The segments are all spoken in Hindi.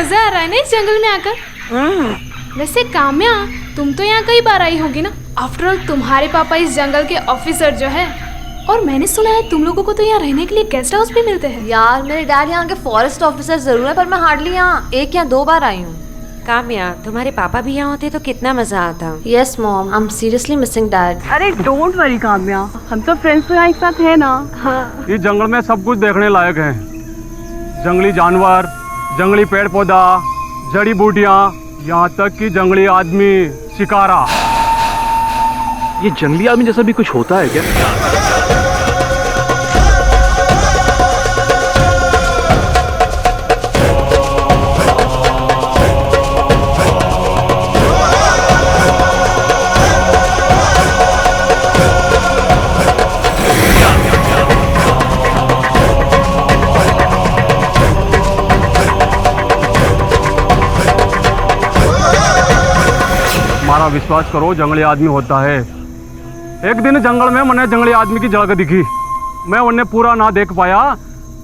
मजा आ रहा है ना इस जंगल में आकर। वैसे काम्या, तुम तो यहाँ कई बार आई होगी ना। आफ्टर ऑल तुम्हारे पापा इस जंगल के ऑफिसर जो है, और मैंने सुना है तुम लोगों को तो यहाँ रहने के लिए गेस्ट हाउस भी मिलते हैं। यार मेरे डैड यहाँ के फॉरेस्ट ऑफिसर जरूर है, पर मैं हार्डली यहाँ 1 या 2 बार आई हूँ। काम्या, तुम्हारे पापा भी यहाँ होते तो कितना मजा आता। Yes mom, I am seriously missing dad. अरे डोंट वरी काम्या, हम तो फ्रेंड्स तो यहाँ एक साथ है ना। हाँ। इस जंगल में सब कुछ देखने लायक है। जंगली जानवर, जंगली पेड़ पौधा, जड़ी बूटियाँ, यहाँ तक कि जंगली आदमी, शिकारा। ये जंगली आदमी जैसा भी कुछ होता है क्या? हमारा विश्वास करो, जंगली आदमी होता है। एक दिन जंगल में मैंने जंगली आदमी की झलक दिखी। मैं उन्हें पूरा ना देख पाया,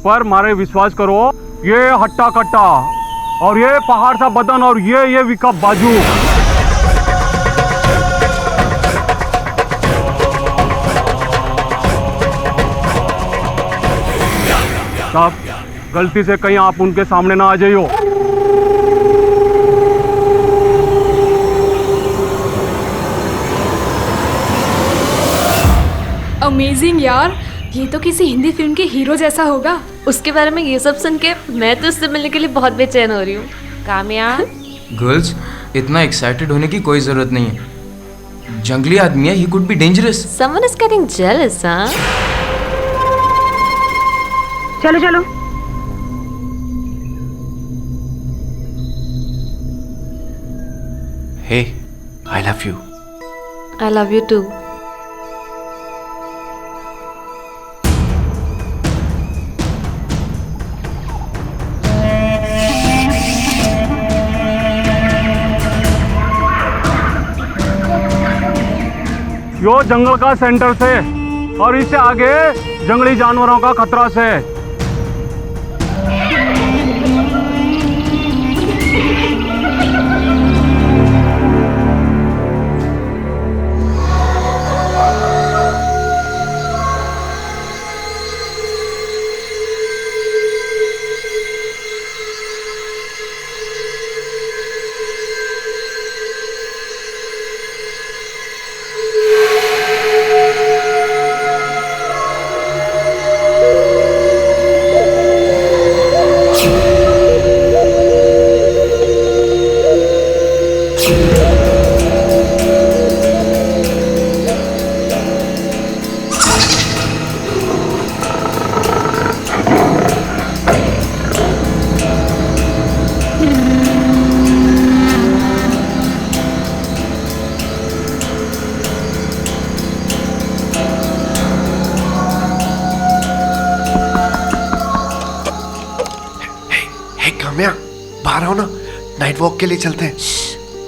पर मारे विश्वास करो, ये हट्टा कट्टा और ये पहाड़ सा बदन और ये विकप बाजू। साहब, गलती से कहीं आप उनके सामने ना आ जाइयो। अमेजिंग यार, ये तो किसी हिंदी फिल्म के हीरो जैसा होगा। उसके बारे में ये सब सुन के मैं तो उससे मिलने के लिए बहुत बेचैन हो रही हूँ। काम्या, गर्ल्स, इतना एक्साइटेड होने की कोई जरूरत नहीं है। जंगली आदमी है, he could be dangerous. Someone is getting jealous, हाँ? चलो चलो। Hey, I love you. I love you too. यो जंगल का सेंटर से और इससे आगे जंगली जानवरों का खतरा से। काम्या, बाहर आओ ना, नाइट वॉक के लिए चलते हैं।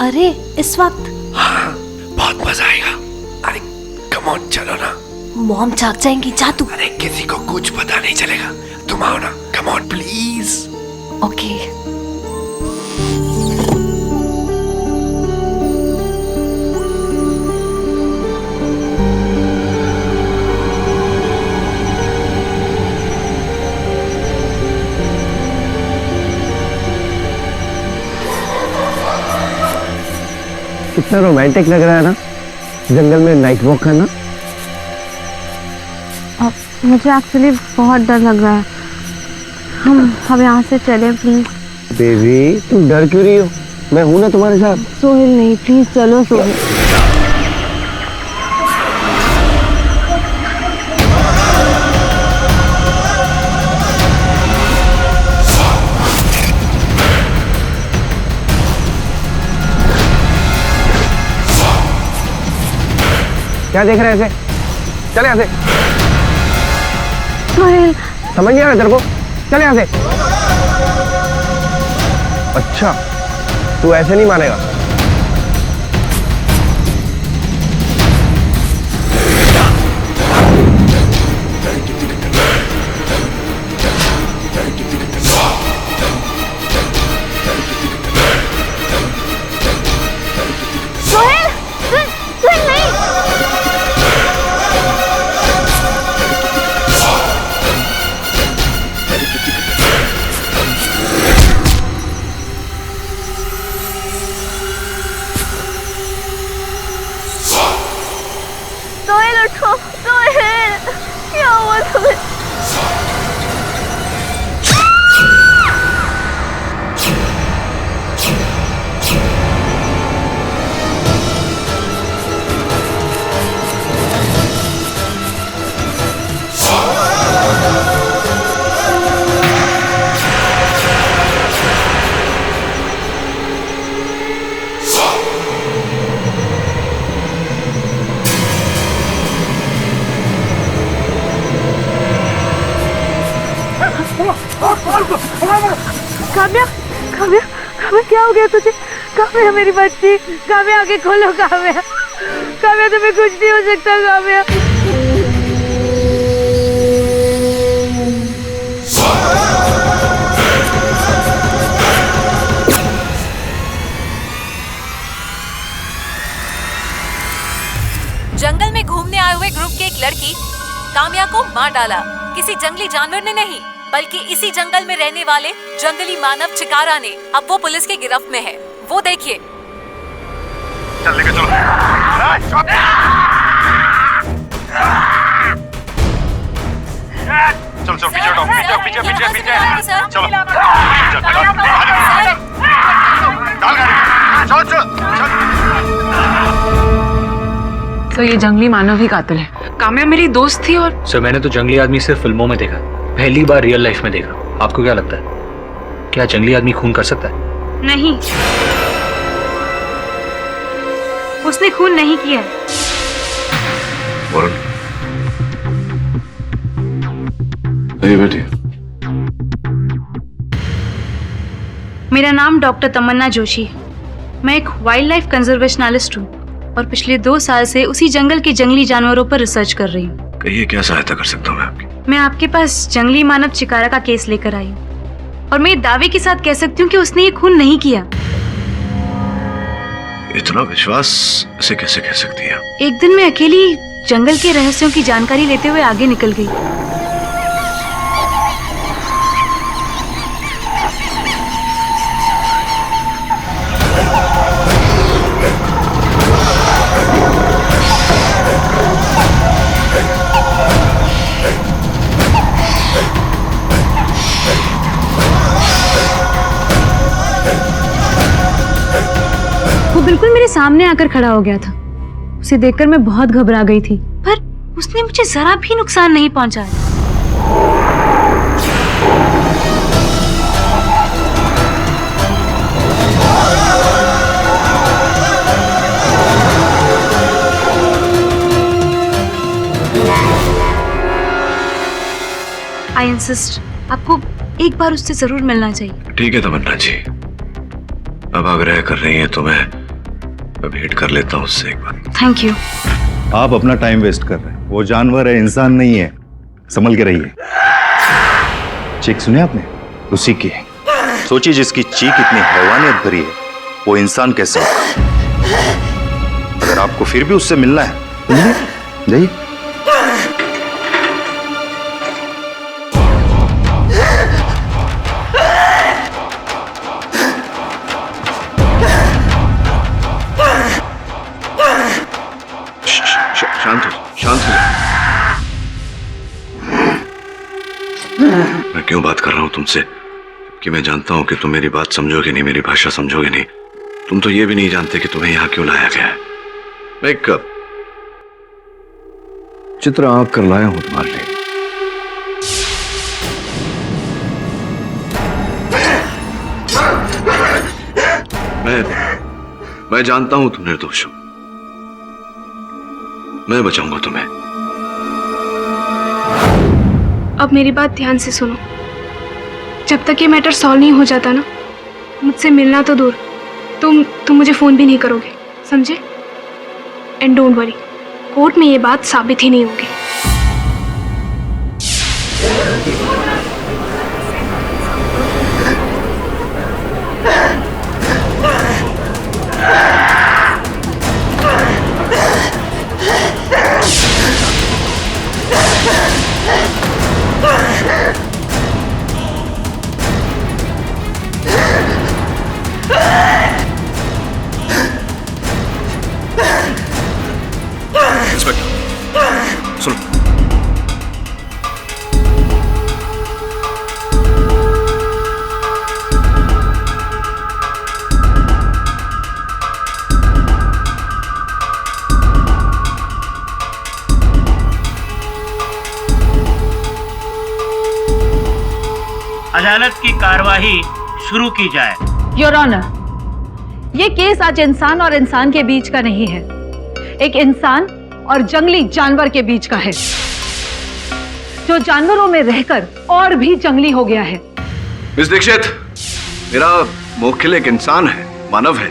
अरे इस वक्त? हाँ, बहुत मजा आएगा। अरे कम ऑन, चलो ना। मॉम जाग जाएंगी, जा तू। अरे किसी को कुछ पता नहीं चलेगा, तुम आओ ना, कम ऑन प्लीज। ओके। कितना रोमांटिक लग रहा है ना, जंगल में नाइट वॉक करना। मुझे एक्चुअली बहुत डर लग रहा है। हम यहाँ से चलें प्लीज। बेबी, तुम डर क्यों रही हो? मैं हूं ना तुम्हारे साथ। सोहेल नहीं, प्लीज चलो सोहेल। क्या देख रहे हैं ऐसे? चले यहाँ से। सोहेल, समझ नहीं आ रहा तेरे को? चले यहाँ से। अच्छा, तू ऐसे नहीं मानेगा। काव्या क्या हो गया तुझे? काव्या मेरी बच्ची, काव्या आगे खोलो काव्या, काव्या तुम्हें कुछ नहीं हो सकता काव्या। जंगल में घूमने आए हुए ग्रुप की एक लड़की काम्या को मार डाला। किसी जंगली जानवर ने नहीं, बल्कि इसी जंगल में रहने वाले जंगली मानव चिकारा ने। अब वो पुलिस की गिरफ्त में है। वो देखिए। चल लेके चलो। चल चल पीछे हटो, पीछे पीछे पीछे पीछे चलो। चल चल। तो ये जंगली मानव ही कातिल है। काम्या मेरी दोस्त थी और सर मैंने तो जंगली आदमी सिर्फ फिल्मों में देखा, पहली बार रियल लाइफ में देखा। आपको क्या लगता है, क्या जंगली आदमी खून कर सकता है? नहीं, उसने खून नहीं किया। बेटी, मेरा नाम डॉक्टर तमन्ना जोशी है। मैं एक वाइल्ड लाइफ कंजर्वेशनलिस्ट हूँ और पिछले 2 साल से उसी जंगल के जंगली जानवरों पर रिसर्च कर रही हूँ। कहिए क्या सहायता कर सकता हूँ मैं आपकी? मैं आपके पास जंगली मानव चिकारा का केस लेकर आई हूँ और मैं दावे के साथ कह सकती हूँ कि उसने ये खून नहीं किया। इतना विश्वास से कैसे कह सकती है? एक दिन मैं अकेली जंगल के रहस्यों की जानकारी लेते हुए आगे निकल गई। वो बिल्कुल मेरे सामने आकर खड़ा हो गया था। उसे देखकर मैं बहुत घबरा गई थी, पर उसने मुझे जरा भी नुकसान नहीं पहुंचाया। आई इंसिस्ट, आपको एक बार उससे जरूर मिलना चाहिए। ठीक है तमन्ना जी, अब आग्रह कर रही हैं तो मैं भेंट कर लेता हूँ उससे एक बार। Thank you. आप अपना टाइम वेस्ट कर रहे हैं, वो जानवर है, इंसान नहीं है। संभल के रहिए। चीख सुने आपने? उसी की। सोचिए जिसकी चीख इतनी हैवानियत भरी है, वो इंसान कैसे होगा? अगर आपको फिर भी उससे मिलना है, जाइए। शांत हो। मैं क्यों बात कर रहा हूं तुमसे कि मैं जानता हूं कि तुम मेरी बात समझोगे नहीं, मेरी भाषा समझोगे नहीं। तुम तो ये भी नहीं जानते कि तुम्हें यहां क्यों लाया गया है। मैं एक चित्र आंक कर लाया हूं तुम्हारे लिए। मैं जानता हूं तुम निर्दोष हो। मैं बचाऊंगा तुम्हें। अब मेरी बात ध्यान से सुनो। जब तक ये मैटर सॉल्व नहीं हो जाता ना, मुझसे मिलना तो दूर, तुम मुझे फोन भी नहीं करोगे, समझे? एंड डोंट वरी, कोर्ट में ये बात साबित ही नहीं होगी। इंस्पेक्टर सुनो, अदालत की कार्यवाही शुरू की जाए। योर ऑनर, ये केस आज इंसान और इंसान के बीच का नहीं है, एक इंसान और जंगली जानवर के बीच का है, जो जानवरों में रहकर और भी जंगली हो गया है। मिस दीक्षित, मेरा मोखिल एक इंसान है, मानव है,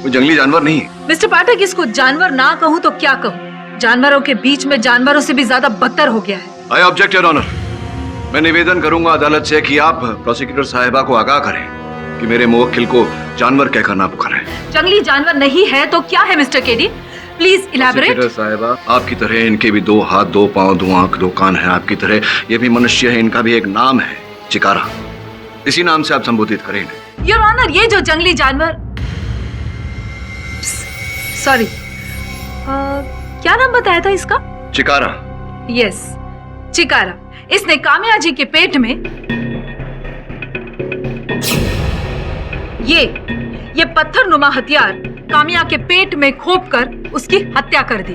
कोई जंगली जानवर नहीं। मिस्टर पाठक, इसको जानवर ना कहूँ तो क्या कहूँ? जानवरों के बीच में जानवरों से भी ज्यादा बदतर हो गया है। I object your honour. मैं निवेदन करूंगा अदालत से कि आप प्रोसिक्यूटर साहिबा को आगाह करें कि मेरे मुवक्किल को जानवर कहकर ना पुकारें। जंगली जानवर नहीं है तो क्या है mister KD? Please elaborate. Prosecutor साहिबा, आपकी तरह इनके भी 2 हाथ, 2 पांव, 2 आंख, 2 कान है। आपकी तरह ये भी मनुष्य है, इनका भी एक नाम है, चिकारा। इसी नाम से आप संबोधित करें इन्हें। योर ऑनर, ये जो जंगली जानवर, सॉरी, क्या नाम बताया था इसका? चिकारा। यस, चिकारा। इसने काम्या जी के पेट में ये पत्थर नुमा हथियार काम्या के पेट में खोप कर उसकी हत्या कर दी।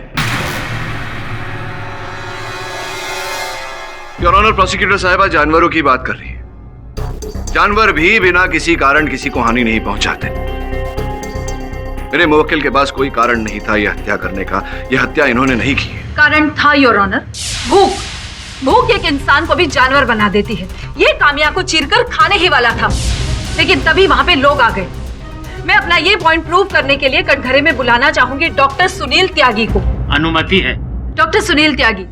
योर ऑनर, प्रोसिक्यूटर साहिबा जानवरों की बात कर रही है। जानवर भी बिना किसी कारण किसी को हानि नहीं पहुंचाते। मेरे मुवक्किल के पास कोई कारण नहीं था यह हत्या करने का। यह हत्या इन्होंने नहीं की है। कारण था योर ऑनर, भूख। भूख एक इंसान को भी जानवर बना देती है। ये काम्या को चीरकर खाने ही वाला था, लेकिन तभी वहां पे लोग आ गए। मैं अपना ये पॉइंट प्रूव करने के लिए कटघरे में बुलाना चाहूंगी डॉक्टर सुनील त्यागी को। अनुमति है। डॉक्टर सुनील त्यागी,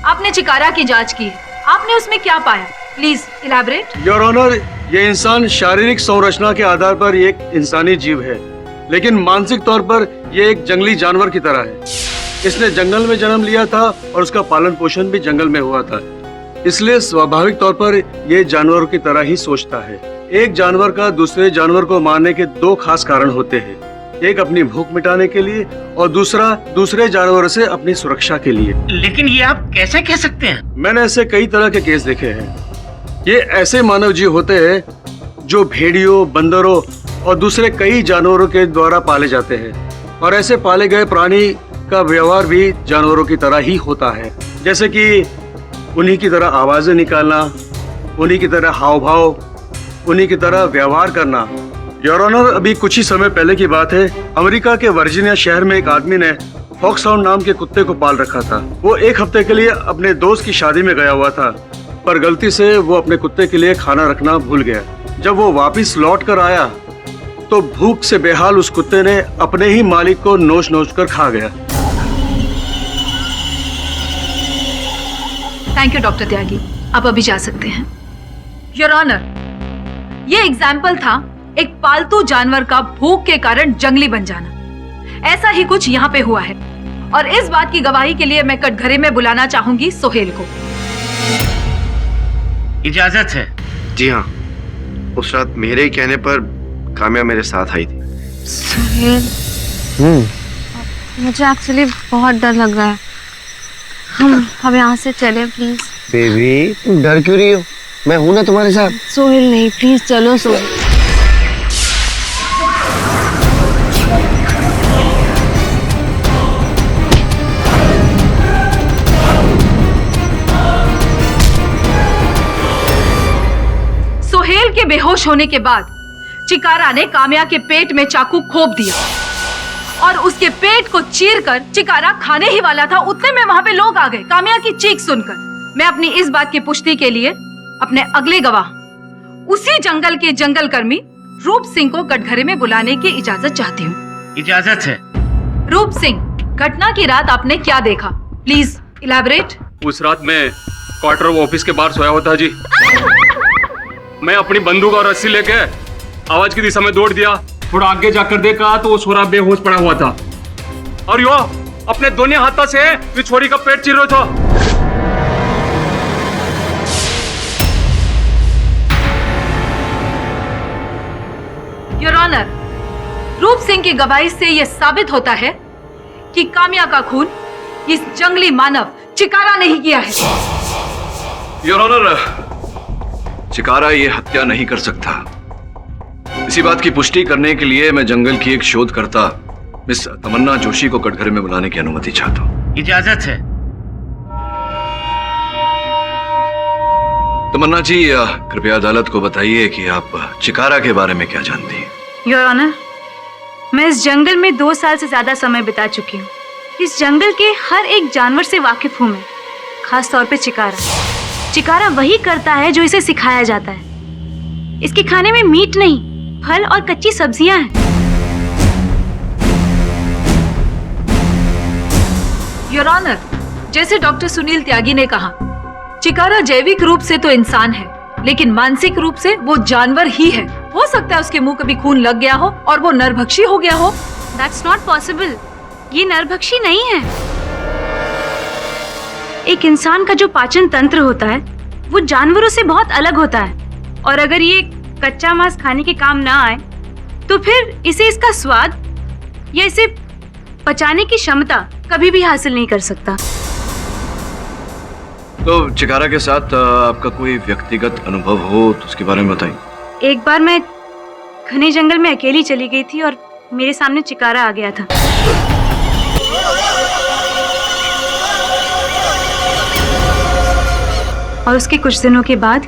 आपने चिकारा की जांच की है, आपने उसमें क्या पाया? Please elaborate. योर ऑनर, ये इंसान शारीरिक संरचना के आधार पर एक इंसानी जीव है, लेकिन मानसिक तौर पर यह एक जंगली जानवर की तरह है। इसने जंगल में जन्म लिया था और उसका पालन पोषण भी जंगल में हुआ था, इसलिए स्वाभाविक तौर पर यह जानवरों की तरह ही सोचता है। एक जानवर का दूसरे जानवर को मारने के 2 खास कारण होते हैं। एक अपनी भूख मिटाने के लिए और दूसरा दूसरे जानवरों से अपनी सुरक्षा के लिए। लेकिन ये आप कैसे कह सकते हैं? मैंने ऐसे कई तरह के केस देखे हैं। ये ऐसे मानव जीव होते हैं जो भेड़ियों, बंदरों और दूसरे कई जानवरों के द्वारा पाले जाते हैं, और ऐसे पाले गए प्राणी का व्यवहार भी जानवरों की तरह ही होता है, जैसे कि उन्हीं की तरह आवाजें निकालना, उन्हीं की तरह हाव भाव, उन्हीं की तरह व्यवहार करना। योर ऑनर, अभी कुछ ही समय पहले की बात है, अमेरिका के वर्जीनिया शहर में एक आदमी ने फॉक्सहाउंड नाम के कुत्ते को पाल रखा था। वो 1 हफ्ते के लिए अपने दोस्त की शादी में गया हुआ था, पर गलती से वो अपने कुत्ते के लिए खाना रखना भूल गया। जब वो वापस लौट कर आया तो भूख से बेहाल उस कुत्ते ने अपने ही मालिक को नोच नोच कर खा गया। थैंक यू डॉक्टर त्यागी, आप अभी जा सकते हैं। योर ऑनर, ये एग्जाम्पल था एक पालतू जानवर का भूख के कारण जंगली बन जाना। ऐसा ही कुछ यहाँ पे हुआ है, और इस बात की गवाही के लिए मैं कटघरे में बुलाना चाहूंगी सोहेल को। इजाजत है? जी हाँ, उस रात मेरे ही कहने पर काम्या मेरे साथ आई थी। सोहेल, मुझे एक्चुअली बहुत डर लग रहा है। हम यहाँ से चले प्लीज। बेबी, तुम डर क्यों रही हो? मैं हूं ना तुम्हारे साथ। सोहेल नहीं, प्लीज चलो सोहेल। सोहेल के बेहोश होने के बाद चिकारा ने काम्या के पेट में चाकू खोप दिया और उसके पेट को चीरकर चिकारा खाने ही वाला था। उतने में वहां पे लोग आ गए काम्या की चीख सुनकर। मैं अपनी इस बात की पुष्टि के लिए अपने अगले गवाह, उसी जंगल के जंगल कर्मी रूप सिंह को कटघरे में बुलाने की इजाजत चाहती हूँ। इजाजत है। रूप सिंह, घटना की रात आपने क्या देखा? Please elaborate. उस रात मैं क्वार्टर ऑफिस के बाहर सोया हुआ था जी। मैं अपनी बंदूक और रस्सी लेके आवाज की दिशा में दौड़ दिया। थोड़ा आगे जाकर देखा तो वो छोरा बेहोश पड़ा हुआ था, और यो अपने दोनों हाथों से इस छोरी का पेट चीर रहा था। योर ऑनर, रूप सिंह की गवाही से यह साबित होता है कि काम्या का खून इस जंगली मानव चिकारा नहीं किया है। योर ऑनर, चिकारा ये हत्या नहीं कर सकता। इसी बात की पुष्टि करने के लिए मैं जंगल की एक शोधकर्ता मिस तमन्ना जोशी को कटघरे में बुलाने की अनुमति चाहता हूँ। इजाजत है। तमन्ना जी, कृपया अदालत को बताइए कि आप चिकारा के बारे में क्या जानती हैं? योर ऑनर, मैं इस जंगल में 2 साल से ज्यादा समय बिता चुकी हूँ। इस जंगल के हर एक जानवर से वाकिफ हूँ मैं, खास तौर पे चिकारा। चिकारा वही करता है जो इसे सिखाया जाता है। इसके खाने में मीट नहीं फल और कच्ची सब्जियां हैं। योर ऑनर, जैसे डॉक्टर सुनील त्यागी ने कहा, चिकारा जैविक रूप से तो इंसान है, लेकिन मानसिक रूप से वो जानवर ही है। हो सकता है उसके मुंह कभी खून लग गया हो और वो नरभक्षी हो गया हो। That's not possible. ये नरभक्षी नहीं है। एक इंसान का जो पाचन तंत्र होता है वो जानवरों से बहुत अलग होता है, और अगर ये कच्चा मांस खाने के काम ना आए तो फिर इसे इसका स्वाद या इसे पचाने की क्षमता कभी भी हासिल नहीं कर सकता। तो चिकारा के साथ आपका कोई व्यक्तिगत अनुभव हो तो उसके बारे में बताइए। एक बार मैं घने जंगल में अकेली चली गई थी और मेरे सामने चिकारा आ गया था। और उसके कुछ दिनों के बाद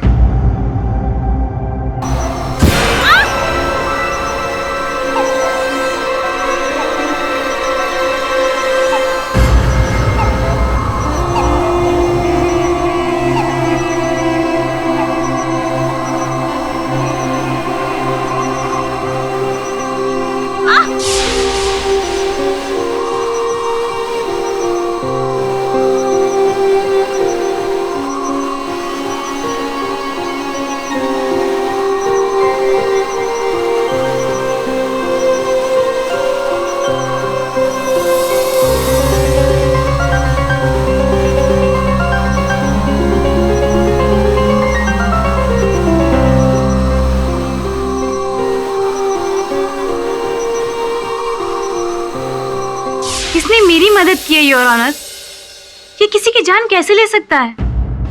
किसने मेरी मदद की है योर ऑनर? ये किसी की जान कैसे ले सकता है?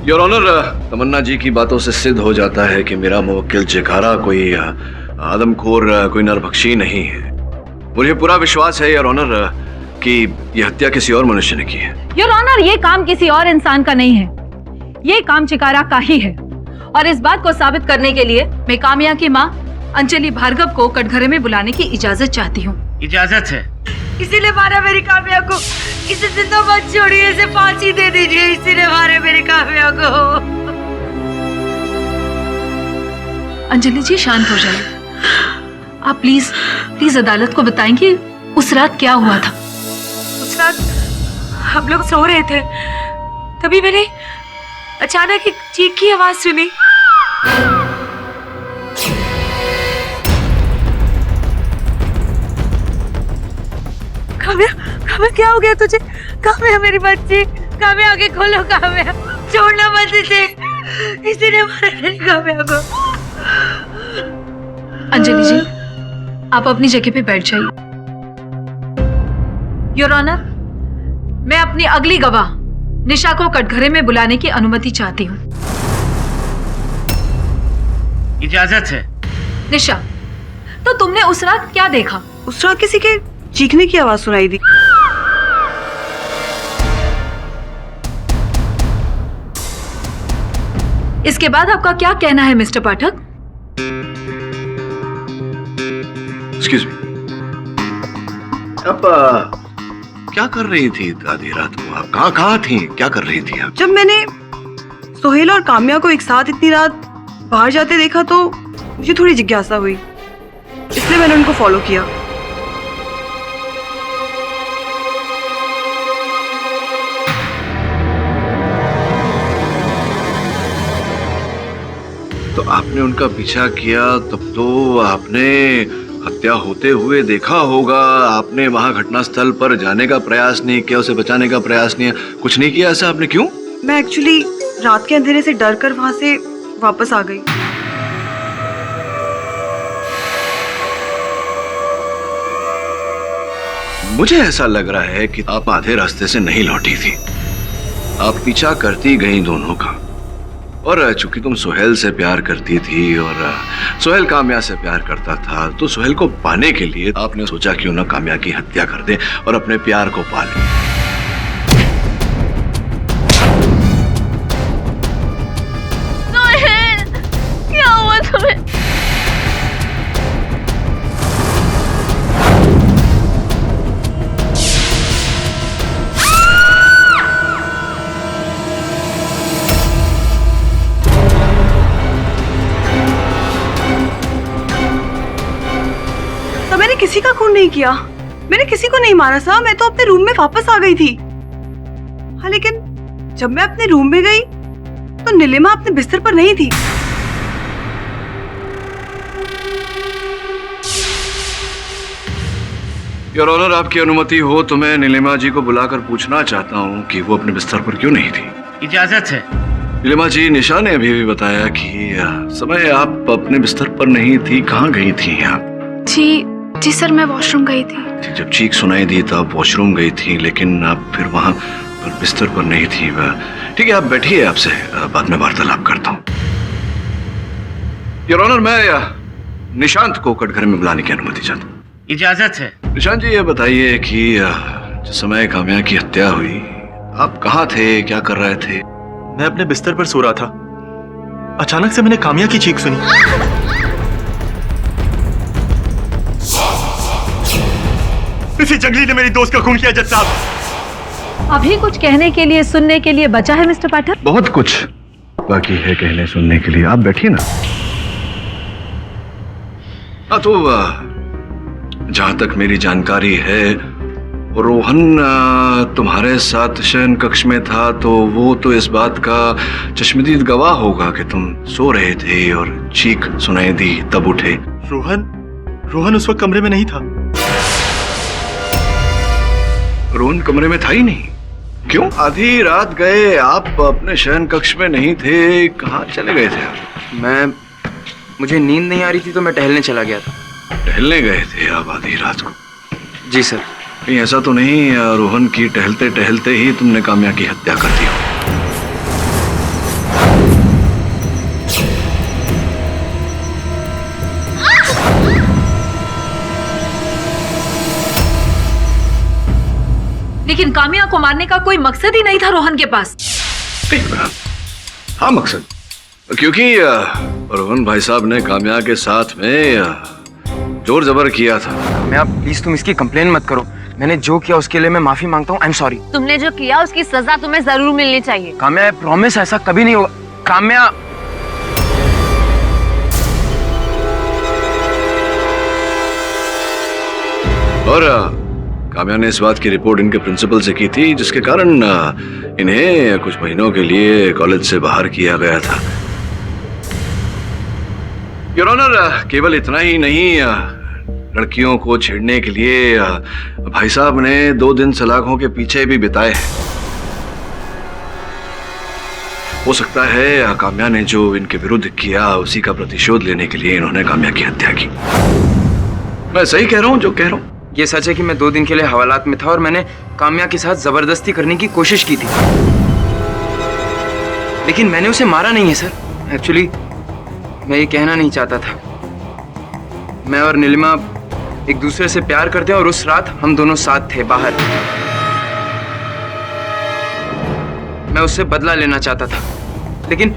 योर ऑनर, तमन्ना जी की बातों से सिद्ध हो जाता है कि मेरा मुवक्किल चिकारा कोई आदमखोर, कोई नरभक्षी नहीं है। मुझे पूरा विश्वास है योर ऑनर कि यह हत्या किसी और मनुष्य ने की है। योर ऑनर, ये काम किसी और इंसान का नहीं है, ये काम चिकारा का ही है। और इस बात को साबित करने के लिए मैं काम्या की माँ अंजलि भार्गव को कटघरे में बुलाने की इजाजत चाहती हूँ। इजाजत है। किसी ने मारा मेरी काम्या को, इसे जिंदा मत छोड़िए, इसे फांसी दे दीजिए। इसी ने मारा मेरी काम्या को। अंजलि जी शांत हो जाइए। आप प्लीज प्लीज अदालत को बताएंगे उस रात क्या हुआ था। उस रात हम लोग सो रहे थे, तभी मैंने अचानक एक चीख की आवाज सुनी। काम्या, काम्या क्या हो गया तुझे? काम्या मेरी बच्ची, काम्या आगे खोलो, काम्या छोड़ना मत इसे, इसी ने मारा मेरी काम्या को। अंजलि जी, आप अपनी जगह पे बैठ जाइए। योर ऑनर, मैं अपनी अगली गवाह निशा को कटघरे में बुलाने की अनुमति चाहती हूँ। इजाजत है। निशा, तो तुमने उस रात क्या देखा? उस रात किसी के चीखने की आवाज सुनाई दी। इसके बाद आपका क्या कहना है मिस्टर पाठक? एक्सक्यूज मी, अब क्या कर रही थी आधी रात को? आप कहाँ थी? क्या कर रही थी आप? जब मैंने सोहेल और काम्या को एक साथ इतनी रात बाहर जाते देखा तो मुझे थोड़ी जिज्ञासा हुई, इसलिए मैंने उनको फॉलो किया। तो आपने उनका पीछा किया, तब तो आपने हत्या होते हुए देखा होगा। आपने वहां घटनास्थल पर जाने का प्रयास नहीं किया, उसे बचाने का प्रयास नहीं, कुछ नहीं किया ऐसा आपने? क्यों? मैं एक्चुअली रात के अंधेरे से डर कर वहां से वापस आ गई। मुझे ऐसा लग रहा है कि आप आधे रास्ते से नहीं लौटी थी, आप पीछा करती गई दोनों का। और चूंकि तुम सोहेल से प्यार करती थी और सोहेल काम्या से प्यार करता था, तो सोहेल को पाने के लिए आपने सोचा क्यों ना काम्या की हत्या कर दे और अपने प्यार को पा ले। क्या हुआ तुम्हें? साहब, मैंने किसी का खून नहीं किया, मैंने किसी को नहीं मारा साहब। मैं तो अपने रूम में वापस आ गई थी। हाँ, लेकिन जब मैं अपने रूम में गई तो नीलिमा अपने बिस्तर पर नहीं थी। योर ऑनर, आपकी अनुमति हो तो मैं नीलिमा जी को बुलाकर पूछना चाहता हूँ कि वो अपने बिस्तर पर क्यों नहीं थी। इजाजत है। नीलिमा जी, निशा ने अभी भी बताया कि समय आप अपने बिस्तर पर नहीं थी, कहाँ गई थी आप? जी सर, मैं वॉशरूम गई थी। जब चीख सुनाई दी तो आप वॉशरूम गई थी, लेकिन आप फिर वहां पर बिस्तर पर नहीं थी। ठीक है, आप बैठिए, आपसे बाद में वार्तालाप करता हूँ। योर ऑनर, मैं निशांत को कटघरे में बुलाने की अनुमति चाहता हूँ। इजाजत है। निशांत जी, ये बताइए कि जिस समय काम्या की हत्या हुई आप कहाँ थे, क्या कर रहे थे? मैं अपने बिस्तर पर सो रहा था। अचानक से मैंने काम्या की चीख सुनी। इसी जंगली ने मेरी दोस्त का खून किया जज साहब। अभी कुछ कहने के लिए, सुनने के लिए बचा है मिस्टर पाठक? बहुत कुछ बाकी है कहने सुनने के लिए, आप बैठिए ना। हाँ, तो जहां तक मेरी जानकारी है, रोहन तुम्हारे साथ शयन कक्ष में था, तो वो तो इस बात का चश्मदीद गवाह होगा कि तुम सो रहे थे और चीख सुनाई दी, तब उठे। रोहन उस वक्त कमरे में नहीं था। रोहन कमरे में था ही नहीं? क्यों? आधी रात गए आप, अपने शयन कक्ष में नहीं थे, कहाँ चले गए थे? मुझे नींद नहीं आ रही थी तो मैं टहलने चला गया था। टहलने गए थे आप आधी रात को? जी सर। कहीं ऐसा तो नहीं रोहन की टहलते टहलते ही तुमने काम्या की हत्या कर दी हो? लेकिन काम्या को मारने का कोई मकसद ही नहीं था रोहन के पास। हाँ, मकसद, क्योंकि रोहन भाई साहब ने काम्या के साथ में जोर जबर किया था। काम्या, प्लीज तुम इसकी कंप्लेन मत करो। मैंने जो किया उसके लिए मैं माफी मांगता हूँ। I am sorry. तुमने जो किया उसकी सजा तुम्हें जरूर मिलनी चाहिए। काम्या, प्रॉमिस ऐसा कभी नहीं होगा। काम्या, और काम्या ने इस बात की रिपोर्ट इनके प्रिंसिपल से की थी, जिसके कारण इन्हें कुछ महीनों के लिए कॉलेज से बाहर किया गया था। योर ऑनर, केवल इतना ही नहीं, लड़कियों को छेड़ने के लिए भाई साहब ने 2 दिन सलाखों के पीछे भी बिताए हैं। हो सकता है काम्या ने जो इनके विरुद्ध किया उसी का प्रतिशोध लेने के लिए इन्होंने काम्या की हत्या की। मैं सही कह रहा हूं जो कह रहा हूं? ये सच है कि मैं 2 दिन के लिए हवालात में था और मैंने काम्या के साथ जबरदस्ती करने की कोशिश की थी, लेकिन मैंने उसे मारा नहीं है सर। एक्चुअली मैं ये कहना नहीं चाहता था। मैं और नीलिमा एक दूसरे से प्यार करते हैं और उस रात हम दोनों साथ थे बाहर। मैं उससे बदला लेना चाहता था, लेकिन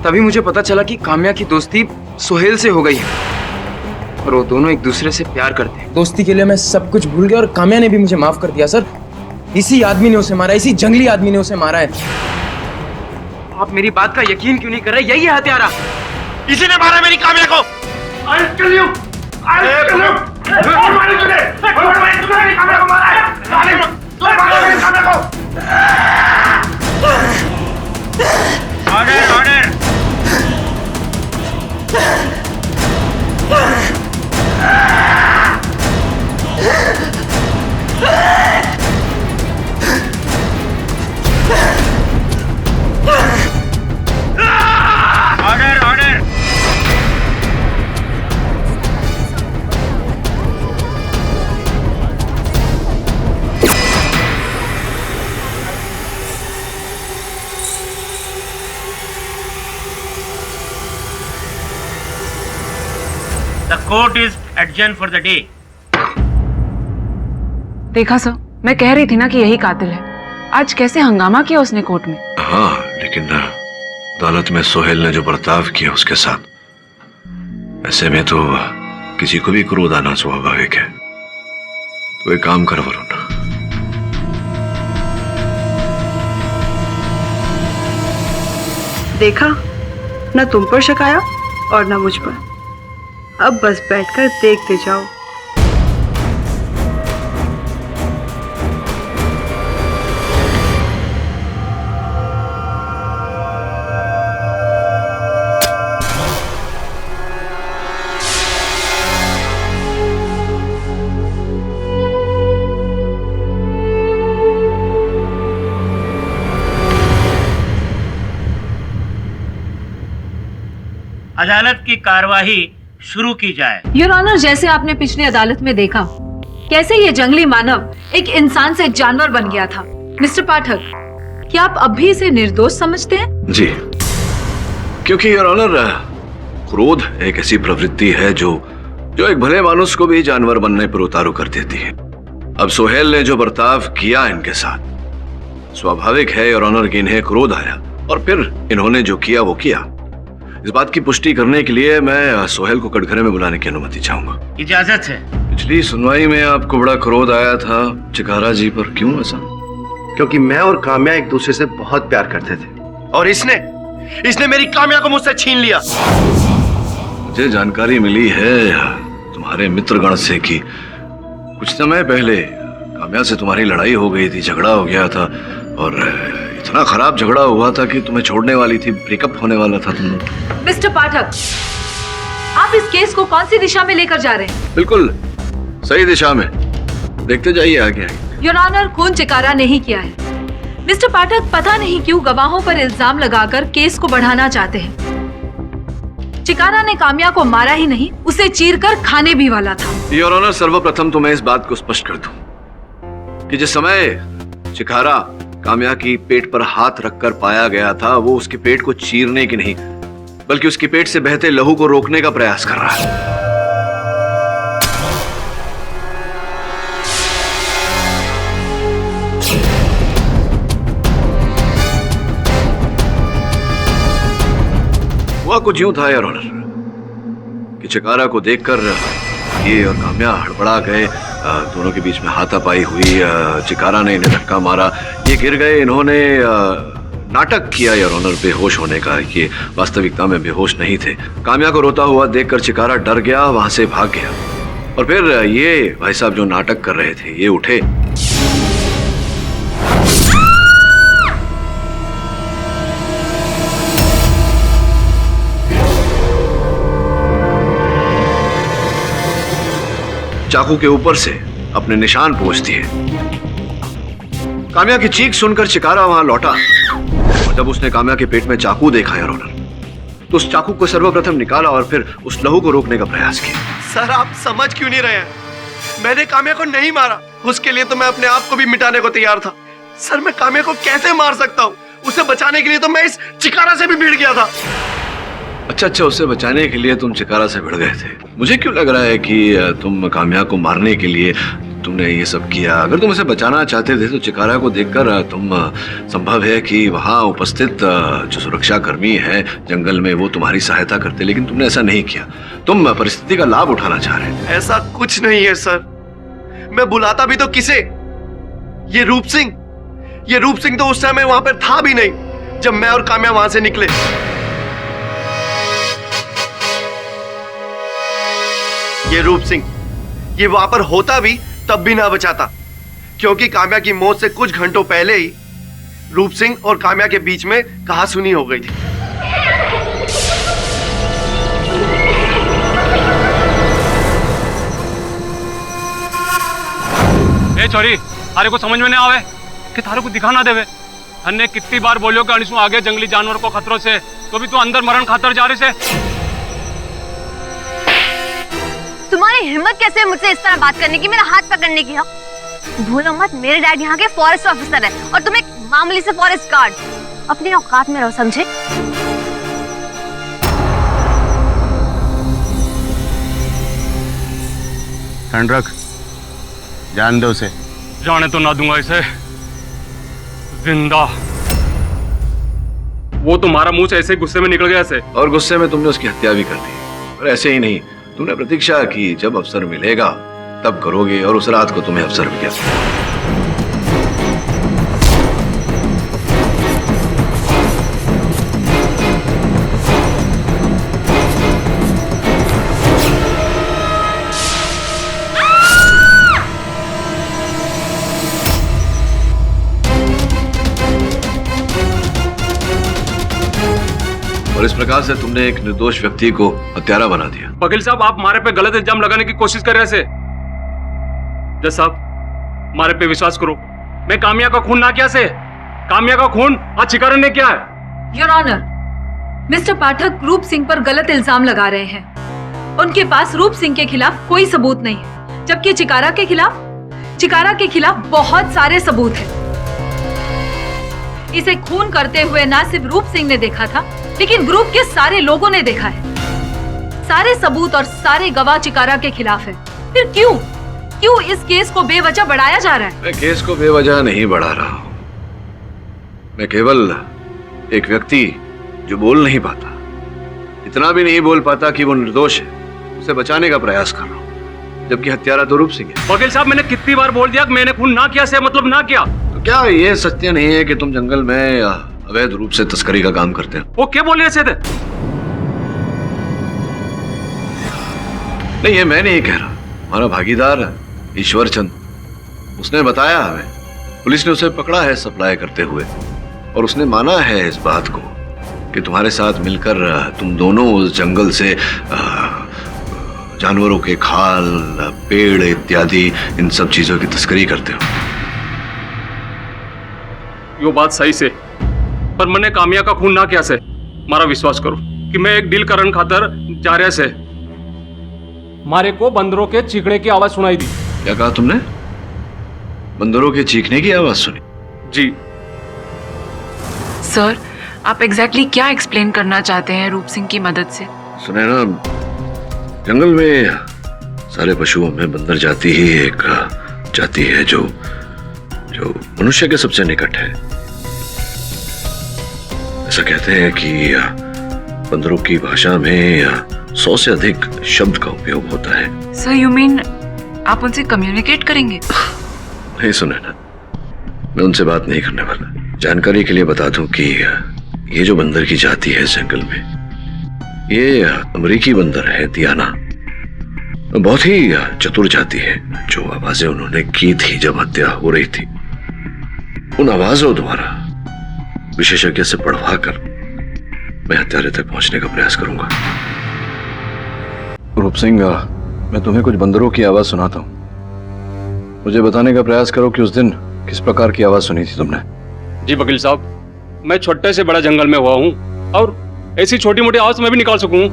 तभी मुझे पता चला कि काम्या की दोस्ती सोहेल से हो गई है और वो दोनों एक दूसरे से प्यार करते हैं। दोस्ती के लिए मैं सब कुछ भूल गया और काम्या ने भी मुझे माफ कर दिया सर। इसी आदमी ने उसे मारा, इसी जंगली आदमी ने उसे मारा है। आप मेरी बात का यकीन क्यों नहीं कर रहे? यही है हत्यारा। इसी ने मारा मेरी काम्या को। I'll kill you. I'll kill you. तूने काम्या को मारा है। तूने मारा मेरी काम्या को। Order, order. Order, order. The court is adjourned for the day. देखा सर, मैं कह रही थी ना कि यही कातिल है। आज कैसे हंगामा किया उसने कोर्ट में। हाँ, लेकिन अदालत में सोहेल ने जो बर्ताव किया उसके साथ, ऐसे में तो किसी को भी क्रोध आना स्वाभाविक है। तो एक काम कर वरुण, देखा, न तुम पर शक आया और न मुझ पर। अब बस बैठकर देखते जाओ अदालत की कार्यवाही शुरू की जाए। योर ऑनर, जैसे आपने पिछली अदालत में देखा कैसे ये जंगली मानव एक इंसान से जानवर बन गया था। मिस्टर पाठक, क्या आप अब भी इसे निर्दोष समझते हैं? जी, क्योंकि योर ऑनर, क्रोध एक ऐसी प्रवृत्ति है जो एक भले मानुष को भी जानवर बनने पर उतारू कर देती है। अब सोहेल ने जो बर्ताव किया इनके साथ, स्वाभाविक है योर ऑनर कि इन्हें क्रोध आया और फिर इन्होंने जो किया वो किया। इस बात की पुष्टि करने के लिए मैं सोहेल को कटघरे में बुलाने की अनुमति चाहूंगा। इजाजत है। पिछली सुनवाई में आपको बड़ा क्रोध आया था चिकारा जी पर, क्यों ऐसा? क्योंकि मैं और काम्या एक दूसरे से बहुत प्यार करते थे और इसने मेरी काम्या को मुझसे छीन लिया। मुझे जानकारी मिली है तुम्हारे मित्रगण से कि कुछ समय पहले काम्या से तुम्हारी लड़ाई हो गई थी, झगड़ा हो गया था और इतना खराब झगड़ा हुआ था कि तुम्हें छोड़ने वाली थी, ब्रेकअप होने वाला था तुम लोग। मिस्टर पाठक, आप इस केस को कौन सी दिशा में लेकर जा रहे हैं? बिल्कुल सही दिशा में, देखते जाइए आगे। योर ऑनर, खून चिकारा नहीं किया है। मिस्टर पाठक, पता नहीं क्यों गवाहों पर इल्जाम लगाकर केस को बढ़ाना चाहते हैं। चिकारा ने काम्या को मारा ही नहीं, उसे चीरकर खाने भी वाला था। योर ऑनर, सर्वप्रथम तो मैं इस बात को स्पष्ट कर दूं कि जिस समय चिकारा काम्या की पेट पर हाथ रखकर पाया गया था, वो उसके पेट को चीरने की नहीं बल्कि उसके पेट से बहते लहू को रोकने का प्रयास कर रहा है। हुआ कुछ यूं था योर ऑनर कि चिकारा को देखकर ये और काम्या हड़बड़ा गए, दोनों के बीच में हाथापाई हुई, चिकारा ने इन्हें धक्का मारा, ये गिर गए। इन्होंने नाटक किया योर ऑनर बेहोश होने का, ये वास्तविकता में बेहोश नहीं थे। काम्या को रोता हुआ देखकर चिकारा डर गया, वहां से भाग गया और फिर ये भाई साहब जो नाटक कर रहे थे ये उठे। चाकू के ऊपर से अपने निशान पोंछ दिए। काम्या की चीख सुनकर चिकारा वहां लौटा और जब उसने काम्या के पेट में चाकू देखा योर ऑनर, तो उस चाकू को सर्वप्रथम निकाला और फिर उस लहू को रोकने का प्रयास किया। सर, आप समझ क्यों नहीं रहे हैं? मैंने काम्या को नहीं मारा, उसके लिए तो मैं अपने आप को भी मिटाने को तैयार था। सर, मैं काम्या को कैसे मार सकता हूँ? उसे बचाने के लिए तो मैं इस चिकारा से भी भिड़ गया था। अच्छा, उसे बचाने के लिए तुम चिकारा से भिड़ गए थे। मुझे क्यों लग रहा है कि तुम काम्या को मारने के लिए तुमने ये सब किया। अगर तुम उसे बचाना चाहते थे तो चिकारा को देखकर तुम, संभव है कि वहां उपस्थित जो सुरक्षा कर्मी है जंगल में, वो तुम्हारी सहायता करते, लेकिन तुमने ऐसा नहीं किया। तुम परिस्थिति का लाभ उठाना चाह रहे थे। ऐसा कुछ नहीं है सर, मैं बुलाता भी तो किसे? ये रूप सिंह तो उस समय वहां पर था भी नहीं जब मैं और काम्या वहां से निकले। ये रूप सिंह, ये वहां पर होता भी तब भी ना बचाता, क्योंकि काम्या की मौत से कुछ घंटों पहले ही रूप सिंह और काम्या के बीच में कहासुनी हो गई थी। ए छोरी, थारे को समझ में नहीं आवे कि थारे को दिखा ना देवे। हमने कितनी बार बोलियो कि अनिसु आगे जंगली जानवर को खतरों से, तो भी तू अंदर मरण खातर जा रही से। तुम्हारी हिम्मत कैसे है मुझसे इस तरह बात करने की, मेरा हाथ पकड़ने की? हाँ, भूलो मत, मेरे डैड यहाँ के फॉरेस्ट ऑफिसर है और तुम एक मामूली से फॉरेस्ट गार्ड। अपनी औकात में रहो, समझे? ठंड रख, जान दो उसे। जाने तो ना दूंगा इसे जिंदा। वो तुम्हारा मुंह से ऐसे गुस्से में निकल गया ऐसे, और गुस्से में तुमने उसकी हत्या भी कर दी। और ऐसे ही नहीं, तुमने प्रतीक्षा की जब अवसर मिलेगा तब करोगे, और उस रात को तुम्हें अवसर मिल गया। और इस प्रकार से तुमने एक निर्दोष व्यक्ति को हत्यारा बना दिया। वकील साहब, आप हमारे पे गलत इल्जाम लगाने की कोशिश कर रहे हैं। जज साहब, हमारे पे विश्वास करो, मैं काम्या का खून ना किया से। काम्या का खून आज चिकारा ने किया है। योर ऑनर, मिस्टर पाठक रूप सिंह पर गलत इल्जाम लगा रहे हैं। उनके पास रूप सिंह के खिलाफ कोई सबूत नहीं है, जबकि चिकारा के खिलाफ बहुत सारे सबूत हैं। इसे खून करते हुए ना सिर्फ रूप सिंह ने देखा था, लेकिन ग्रुप के सारे लोगों ने देखा है। सारे सबूत और सारे गवाह चिकारा के खिलाफ है। फिर क्यों इस केस को बेवजह बढ़ाया जा रहा है? मैं केस को बेवजह नहीं बढ़ा रहा हूं। मैं केवल एक व्यक्ति जो बोल नहीं पाता, इतना भी नहीं बोल पाता कि वो निर्दोष है, उसे बचाने का प्रयास कर रहा हूं, जबकि हत्यारा तो रूप सिंह है। वकील साहब, मैंने कितनी बार बोल दिया कि मैंने खून ना किया से मतलब ना किया। तो क्या ये सत्य नहीं है कि तुम जंगल में अवैध रूप से तस्करी का काम करते हो? वो क्या बोल रहे थे? नहीं, ये मैं नहीं कह रहा, हमारा भागीदार ईश्वर चंद, उसने बताया हमें। पुलिस ने उसे पकड़ा है सप्लाई करते हुए, और उसने माना है इस बात को कि तुम्हारे साथ मिलकर तुम दोनों उस जंगल से जानवरों के खाल, पेड़ इत्यादि इन सब चीजों की तस्करी करते हो। यो बात सही से, पर मैंने कामिया का खून ना किया से। मारा विश्वास करो कि मैं एक डील करन खातर जा रहा से मारे को बंदरों के चीखने की आवाज सुनाई दी। क्या कहा तुमने? बंदरों के चीखने की आवाज सुनी? जी सर, आप एग्जैक्टली क्या एक्सप्लेन करना चाहते हैं रूप सिंह की मदद से? सुने ना, जंगल में सारे पशुओं में बंदर जाति ही एक जाति है जो मनुष्य के सबसे निकट है। ऐसा कहते हैं कि बंदरों की भाषा में 100 से अधिक शब्द का उपयोग होता है। सर, यू मीन आप उनसे कम्युनिकेट करेंगे? नहीं, सुने ना, मैं उनसे बात नहीं करने वाला। जानकारी के लिए बता दूं कि ये जो बंदर की जाति है जंगल में, ये अमेरिकी बंदर है, दियाना। बहुत ही चतुर जाति है। जो आवाजें उन्होंने की थी जब हत्या हो रही थी, उन आवाजों द्वारा विशेषज्ञ से पढ़वा कर मैं हत्यारे तक पहुंचने का प्रयास करूंगा। रूप सिंह, मैं तुम्हें कुछ बंदरों की आवाज सुनाता हूं। मुझे बताने का प्रयास करो कि उस दिन किस प्रकार की आवाज सुनी थी तुमने। जी वकील साहब, मैं छोटे से बड़ा जंगल में हुआ हूँ और ऐसी छोटी मोटी आवाज मैं भी निकाल सकूं।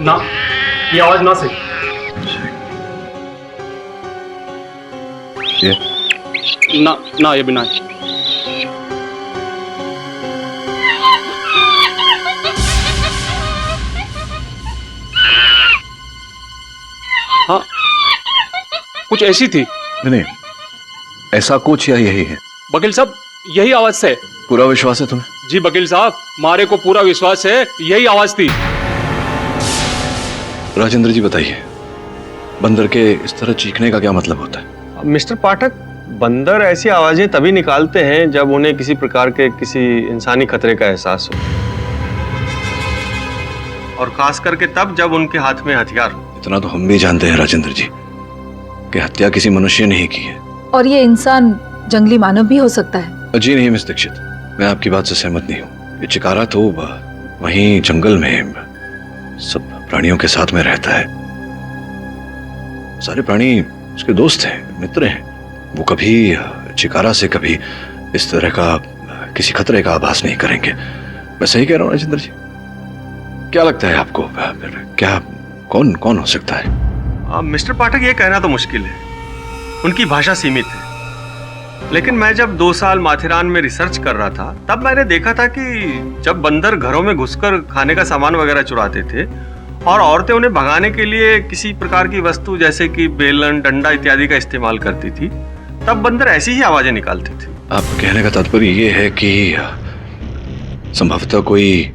ना, ये आवाज ना से। ये? ना, ये भी ना। हाँ, कुछ ऐसी थी। नहीं, ऐसा कुछ या यही है? वकील साहब, यही आवाज से। पूरा विश्वास है तुम्हें? जी वकील साहब, मारे को पूरा विश्वास है, यही आवाज थी। राजेंद्र जी बताइए, बंदर के इस तरह चीखने का क्या मतलब होता है? मिस्टर पाठक, बंदर ऐसी आवाजें तभी निकालते हैं जब उन्हें किसी प्रकार के किसी इंसानी खतरे का एहसास हो, और खास करके तब जब उनके हाथ में हथियार हो। इतना तो हम भी जानते हैं राजेंद्र जी कि हत्या किसी मनुष्य ने ही की है। और ये इंसान जंगली मानव भी हो सकता है। जी नहीं मिस दीक्षित, मैं आपकी बात से सहमत नहीं हूँ। ये चिकारा तो वहीं जंगल में सब प्राणियों के साथ में रहता है। सारे प्राणी उसके दोस्त हैं, मित्र हैं। वो कभी चिकारा से कभी इस तरह का किसी खतरे का आभास नहीं करेंगे। मैं सही कह रहा हूँ राजेंद्र जी? क्या लगता है आपको, क्या कौन हो सकता है? मिस्टर पाठक, ये कहना तो मुश्किल है, उनकी भाषा सीमित है। लेकिन मैं जब 2 साल माथेरान में रिसर्च कर रहा था, तब मैंने देखा था कि जब बंदर घरों में घुसकर खाने का सामान वगैरह चुराते थे और औरतें उन्हें भगाने के लिए किसी प्रकार की वस्तु जैसे कि बेलन, डंडा इत्यादि का इस्तेमाल करती थी, तब बंदर ऐसी ही आवाजें निकालते थे। आपको कहने का तात्पर्य ये है कि संभवतः कोई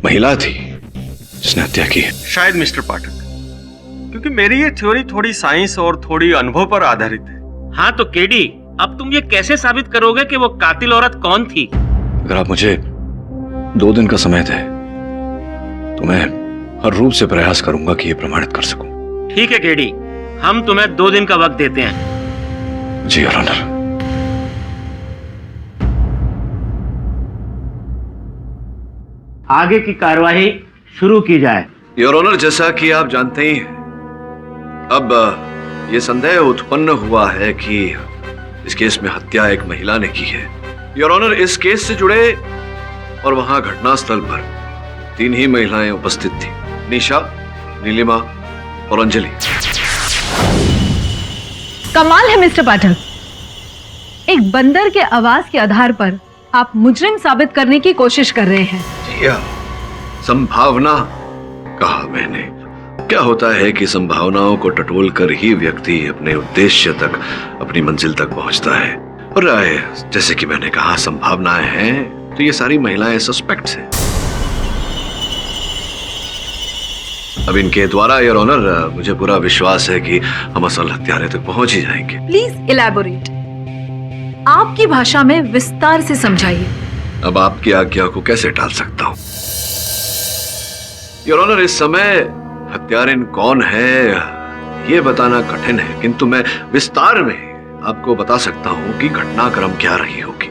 महिला थी जिसने हत्या की है? शायद मिस्टर पाठक, क्योंकि मेरी ये थ्योरी थोड़ी साइंस और थोड़ी अनुभव पर आधारित है। हाँ तो केडी, अब तुम ये कैसे साबित करोगे कि वो कातिल औरत कौन थी? अगर आप मुझे 2 दिन का समय दें तो मैं हर रूप से प्रयास करूंगा कि ये प्रमाणित कर सकूं। ठीक है केडी, हम तुम्हें 2 दिन का वक्त देते हैं। जी योर ऑनर। आगे की कार्यवाही शुरू की जाए। योर ऑनर, जैसा कि आप जानते ही हैं, अब ये संदेह उत्पन्न हुआ है कि इस केस में हत्या एक महिला ने की है। योर ऑनर, इस केस से जुड़े और वहां घटनास्थल पर 3 ही महिलाएं उपस्थित थी, निशा, नीलिमा और अंजलि। कमाल है मिस्टर पाठक, एक बंदर के आवाज के आधार पर आप मुजरिम साबित करने की कोशिश कर रहे हैं। जी हाँ, संभावना कहा मैंने। क्या होता है कि संभावनाओं को टटोल कर ही व्यक्ति अपने उद्देश्य तक, अपनी मंजिल तक पहुंचता है। और जैसे कि मैंने कहा, संभावनाएं हैं तो ये सारी महिलाएं सस्पेक्ट्स हैं। अब इनके द्वारा योर ऑनर मुझे पूरा विश्वास है कि हम असल हत्यारे तक पहुंच ही जाएंगे। प्लीज इलैबोरेट, आपकी भाषा में विस्तार से समझाइए। अब आपकी आज्ञा को कैसे टाल सकता हूं योर ऑनर। इस समय हत्यारिन कौन है ये बताना कठिन है, किंतु मैं विस्तार में आपको बता सकता हूं कि घटनाक्रम क्या रही होगी।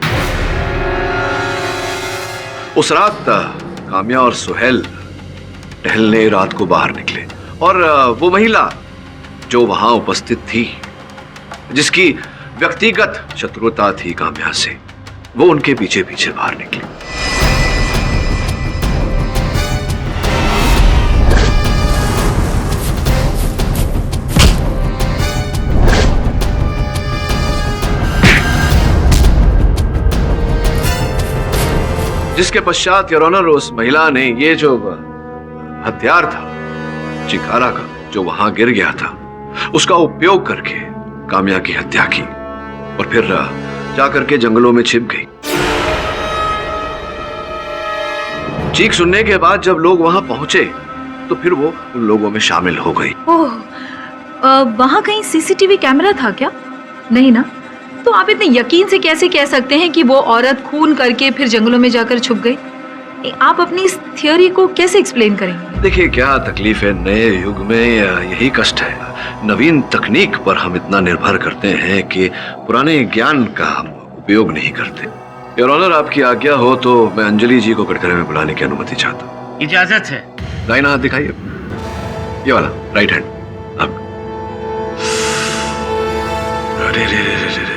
उस रात काम्या और सुहेल टहलने रात को बाहर निकले और वो महिला जो वहां उपस्थित थी, जिसकी व्यक्तिगत शत्रुता थी काम्या से, वो उनके पीछे पीछे बाहर निकली। जिसके पश्चात योर ऑनर उस महिला ने ये जो हथियार था चिकारा का, जो वहां गिर गया था, उसका उपयोग करके काम्या की हत्या की और फिर जाकर के जंगलों में छिप गई। चीख सुनने के बाद जब लोग वहां पहुंचे तो फिर वो उन लोगों में शामिल हो गई। ओह, वहां कहीं सीसीटीवी कैमरा था क्या? नहीं ना? तो आप इतने यकीन से कैसे कह सकते हैं कि वो औरत खून करके फिर जंगलों में जाकर छुप गई? आप अपनी इस थियोरी को कैसे एक्सप्लेन करेंगे? देखिए, क्या तकलीफ है, नए युग में यही कष्ट है। नवीन तकनीक पर हम इतना निर्भर करते हैं कि पुराने ज्ञान का हम उपयोग नहीं करते। योर ऑनर, आपकी आज्ञा हो तो मैं अंजलि जी को कटघरे में बुलाने की अनुमति चाहता हूँ। इजाजत है। दाहिना हाथ दिखाइए, ये वाला, राइट हैंड। अब अरे रे रे रे रे,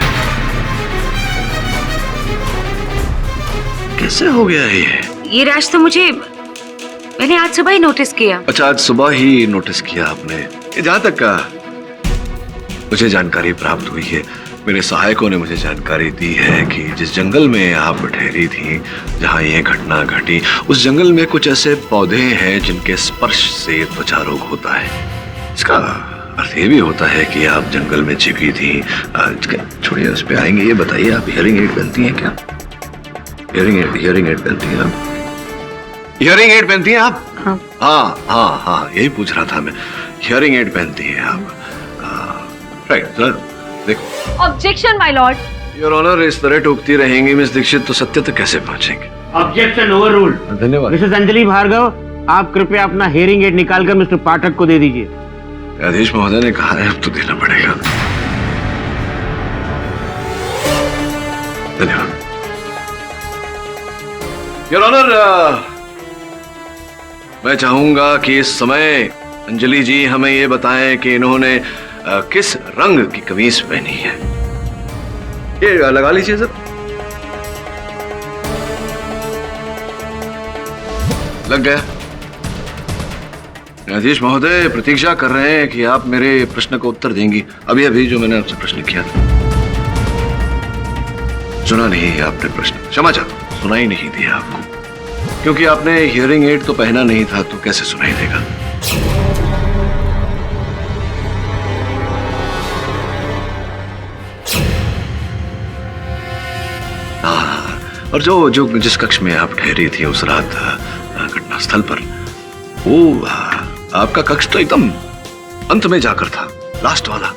कैसे हो गया ये रैश? तो मैंने आज सुबह ही नोटिस किया। अच्छा, आज सुबह ही नोटिस किया आपने? जहां तक का मुझे जानकारी प्राप्त हुई है, मेरे सहायकों ने मुझे जानकारी दी है कि जिस जंगल में आप ठहरी थी, जहां ये घटना घटी, उस जंगल में कुछ ऐसे पौधे हैं जिनके स्पर्श से त्वचा रोग होता है। इसका अर्थ ये भी होता है कि आप जंगल में छिपी थी। छोड़िए, उस पर आएंगे। ये बताइए, आप हियरिंग एड पहनती हैं क्या? हियरिंग एड पहनती हैं आप? हियरिंग एड पहनती हैं आप? हाँ, यही पूछ रहा था मैं। हियरिंग एड पहनती हैं आप? राइट सर, देखो। Objection my lord. Your honour, इस तरह टूकती रहेंगी मिस दीक्षित तो सत्य तक कैसे पहुंचेंगे? Objection over ruled. धन्यवाद। मिसेस अंजलि भार्गव, आप कृपया अपना हियरिंग एड निकालकर मिस्टर पाठक को दे दीजिए। न्यायाधीश महोदय ने कहा है, अब तो देना पड़ेगा। धन्यवाद। योर ऑनर, मैं चाहूंगा कि इस समय अंजलि जी हमें ये बताएं कि इन्होंने किस रंग की कमीज पहनी है। ये लगा लीजिए सर। लग गया। न्यायाधीश महोदय प्रतीक्षा कर रहे हैं कि आप मेरे प्रश्न का उत्तर देंगी। अभी अभी जो मैंने आपसे प्रश्न किया था, सुना नहीं आपने प्रश्न। क्षमा चाहता हूं, सुनाई नहीं दिया आपको, क्योंकि आपने हियरिंग एड तो पहना नहीं था, तो कैसे सुनाई देगा? और जो जिस कक्ष में आप ठहरी थी उस रात घटनास्थल पर, वो आपका कक्ष तो एकदम अंत में जाकर था, लास्ट वाला।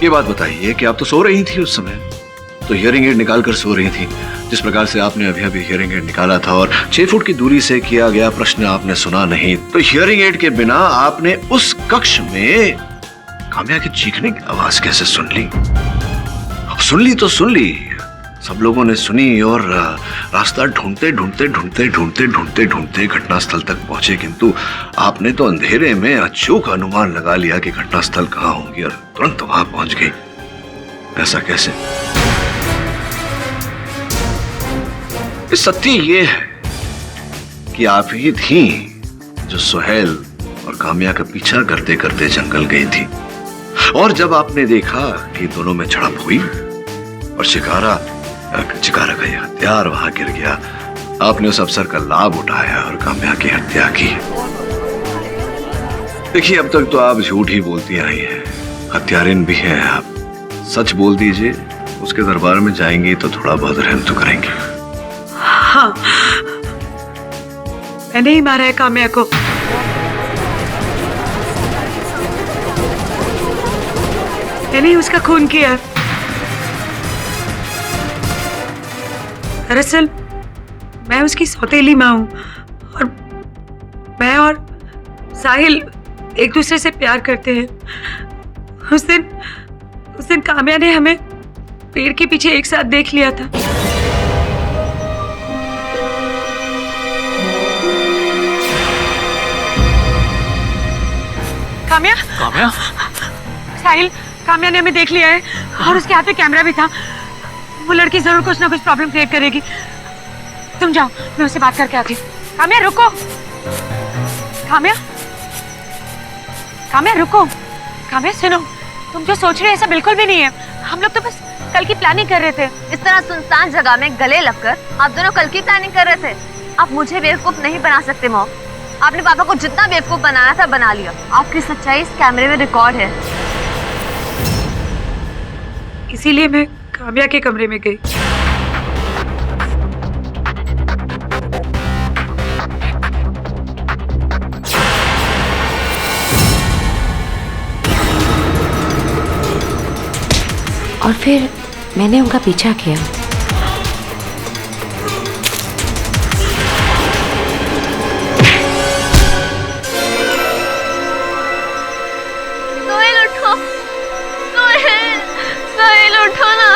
ये बात बताइए कि आप तो सो रही थी उस समय, तो हियरिंग एड निकाल कर सो रही थी। जिस प्रकार से आपने अभी अभी हियरिंग एड निकाला था और 6 फुट की दूरी से किया गया प्रश्न आपने सुना नहीं, तो हियरिंग एड के बिना आपने उस कक्ष में काम्या की चीखने की आवाज कैसे सुन ली? अब सुन ली तो सुन ली, सब लोगों ने सुनी और रास्ता ढूंढते ढूंढते ढूंढते ढूंढते ढूंढते ढूंढते घटनास्थल तक पहुंचे, किंतु आपने तो अंधेरे में अचूक अनुमान लगा लिया कि घटनास्थल कहाँ होगी और तुरंत वहां पहुंच गई। ऐसा कैसे? सत्य ये है कि आप ही थी जो सुहेल और काम्या का पीछा करते करते जंगल गई थी, और जब आपने देखा कि दोनों में झड़प हुई और चिकारा का ये हथियार वहां गिर गया, आपने उस अवसर का लाभ उठाया और काम्या की हत्या की। देखिए, अब तक तो आप झूठ ही बोलती आई हैं, हत्यारिन भी हैं आप। सच बोल दीजिए, उसके दरबार में जाएंगी तो थोड़ा बहुत रहम तो करेंगे। हाँ, मैंने ही मारा है काम्या को। मैंने ही उसका खून किया। दरअसल मैं उसकी सौतेली माँ हूं, और मैं और साहिल एक दूसरे से प्यार करते हैं। उस दिन काम्या ने हमें पेड़ के पीछे एक साथ देख लिया था। काम्या साहिल, काम्या ने हमें देख लिया है और उसके हाथ में कैमरा भी था। वो लड़की जरूर कुछ ना कुछ प्रॉब्लम क्रिएट करेगी। तुम जाओ, मैं उससे बात करके आती हूँ। काम्या रुको, काम्या रुको। काम्या सुनो, तुम जो सोच रहे हो ऐसा बिल्कुल भी नहीं है। हम लोग तो बस कल की प्लानिंग कर रहे थे। इस तरह सुनसान जगह में गले लगकर आप दोनों कल की प्लानिंग कर रहे थे। आप मुझे बेवकूफ नहीं बना सकते मॉम। आपने पापा को जितना बेवकूफ बनाया था बना लिया। आपकी सच्चाई इस कैमरे में रिकॉर्ड है। इसीलिए मैं काम्या के कमरे में गई। और फिर मैंने उनका पीछा किया। सोहेल उठो, सोहेल उठो ना,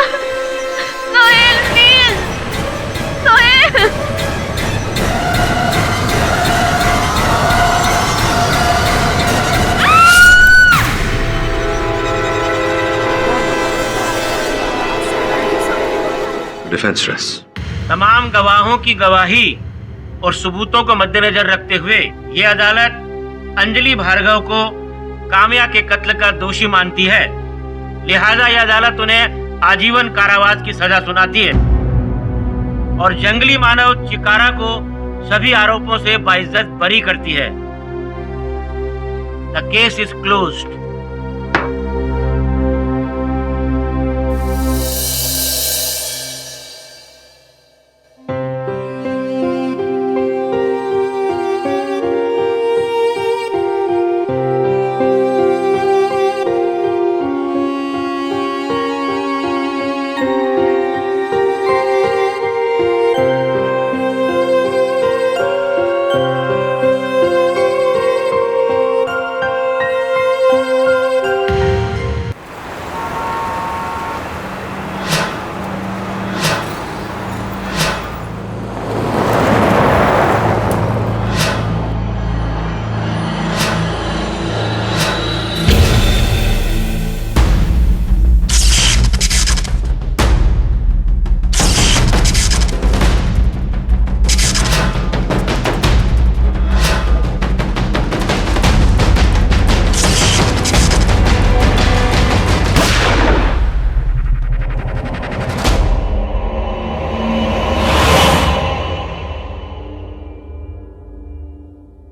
Sohail please, Sohail. Defence dress. तमाम गवाहों की गवाही और सबूतों को मद्देनजर रखते हुए ये अदालत अंजलि भार्गव को काम्या के कत्ल का दोषी मानती है। लिहाजा यह अदालत उन्हें आजीवन कारावास की सजा सुनाती है और जंगली मानव चिकारा को सभी आरोपों से बाइज्जत बरी करती है। The case is closed.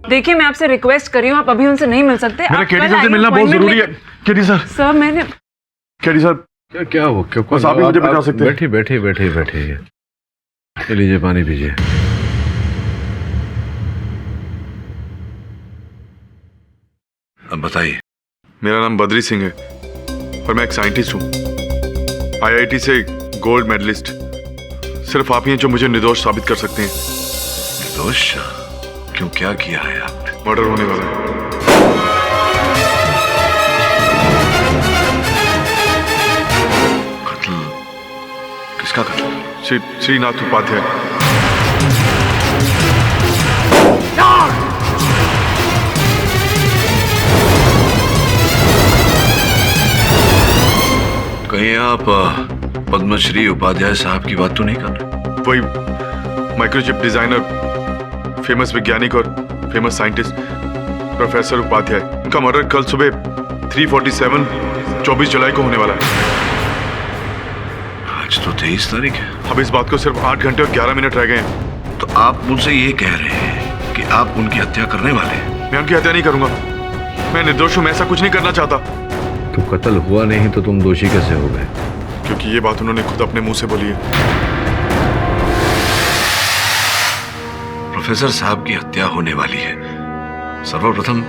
देखिए, मैं आपसे रिक्वेस्ट कर रही हूँ, आप अभी उनसे नहीं मिल सकते। मेरा केडी सर से मिलना बहुत जरूरी है। केडी सर, केडी सर, क्या हो? बस आप ही मुझे बचा सकते हैं। बैठिए, लीजिए पानी पीजिए। अब बताइए। मेरा नाम बद्री सिंह है और मैं एक साइंटिस्ट हूँ, IIT से गोल्ड मेडलिस्ट। सिर्फ आप ही हैं जो मुझे निर्दोष साबित कर सकते हैं। निर्दोष? क्यों, क्या किया है आपने? मर्डर होने वाला है। कत्ल? किसका कत्ल? श्रीनाथ उपाध्याय। कहीं आप पद्मश्री उपाध्याय साहब की बात तो नहीं कर रहे? माइक्रोचिप डिजाइनर, फेमस वैज्ञानिक और फेमस साइंटिस्ट प्रोफेसर उपाध्याय, उनका मर्डर कल सुबह 3:47 24 जुलाई को होने वाला है। आज तो 23 तारीख है। अब इस बात को सिर्फ 8 घंटे और 11 मिनट रह गए हैं। तो आप मुझसे ये कह रहे हैं कि आप उनकी हत्या करने वाले हैं? मैं उनकी हत्या नहीं करूंगा, मैं निर्दोष हूं, मैं ऐसा कुछ नहीं करना चाहता। तो कत्ल हुआ नहीं तो तुम दोषी कैसे हो गए? क्योंकि ये बात उन्होंने खुद अपने मुंह से बोली है। प्रोफेसर साहब की हत्या होने वाली है। सर्वप्रथम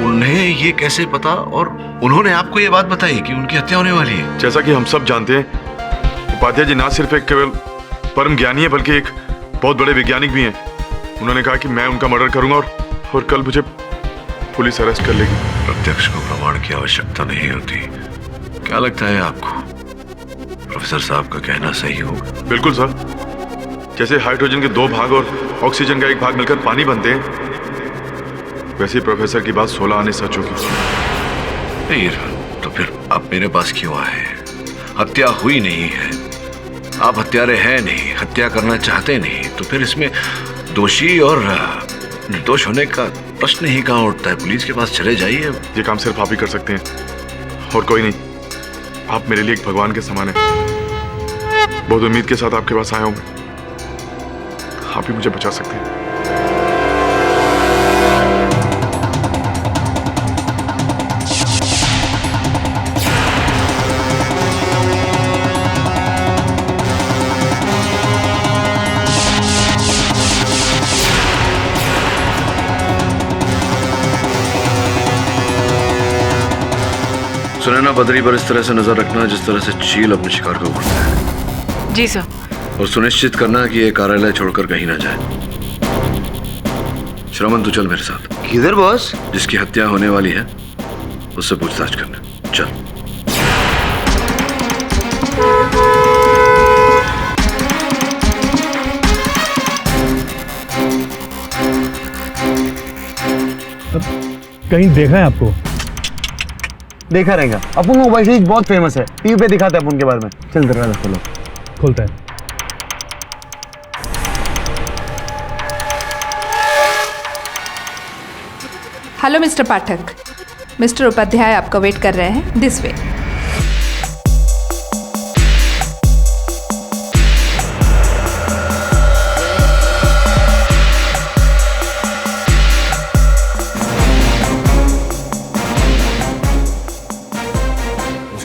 उन्हें ये कैसे पता और उन्होंने आपको ये बात बताई कि उनकी हत्या होने वाली है? जैसा कि हम सब जानते हैं, उपाध्याय जी ना सिर्फ एक केवल परम ज्ञानी है बल्कि एक बहुत बड़े वैज्ञानिक भी हैं। उन्होंने कहा कि मैं उनका मर्डर करूंगा और कल मुझे पुलिस अरेस्ट कर लेगी। प्रत्यक्ष को प्रमाण की आवश्यकता नहीं होती। क्या लगता है आपको प्रोफेसर साहब का कहना सही होगा? बिल्कुल सर, जैसे हाइड्रोजन के 2 भाग और ऑक्सीजन का 1 भाग मिलकर पानी बनते हैं, वैसे ही प्रोफेसर की बात 16 आने सच होगी। तो फिर आप मेरे पास क्यों आए? हत्या हुई नहीं है, आप हत्यारे हैं नहीं, हत्या करना चाहते नहीं, तो फिर इसमें दोषी और निर्दोष होने का प्रश्न ही कहाँ उठता है? पुलिस के पास चले जाइए। ये काम सिर्फ आप ही कर सकते हैं और कोई नहीं। आप मेरे लिए एक भगवान के समान हैं। बहुत उम्मीद के साथ आपके पास आया हूं मैं। आप ही मुझे बचा सकते हैं। सुने ना, बदरी पर इस तरह से नजर रखना जिस तरह से चील अपने शिकार को पकड़ता है। जी सर। और सुनिश्चित करना कि ये कार्यालय छोड़कर कहीं ना जाए। श्रवण, तू चल मेरे साथ। किधर बॉस? जिसकी हत्या होने वाली है उससे पूछताछ करने चल। कहीं देखा है आपको? देखा रहेगा। अपन मोबाइल सीरीज बहुत फेमस है, टीवी पे दिखाते हैं अपन के बारे में। चल दरवाजा खोलो। खोलता है। Hello mister Pathak, mister Upadhyay आपका वेट कर रहे हैं। This way.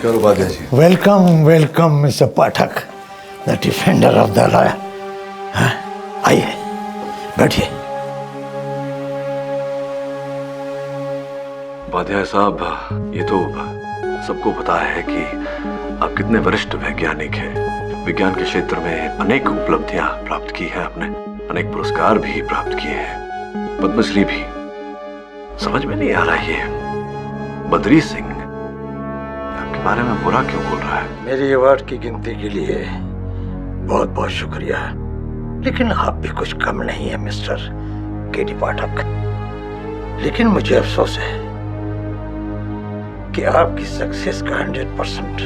Upadhyay ji. Welcome welcome mister Pathak, the defender of the lawyer. आइए बैठिए। उपाध्याय साहब, ये तो सबको पता है कि आप कितने वरिष्ठ वैज्ञानिक हैं। विज्ञान के क्षेत्र में अनेक उपलब्धियां प्राप्त की हैं आपने, अनेक पुरस्कार भी प्राप्त किए हैं, पद्मश्री भी। समझ में नहीं आ रहा ये बद्री सिंह आपके बारे में बुरा क्यों बोल रहा है? मेरी अवार्ड की गिनती के लिए बहुत बहुत शुक्रिया, लेकिन आप भी कुछ कम नहीं है मिस्टर केडी पाठक। लेकिन मुझे अफसोस है कि आपकी सक्सेस का 100%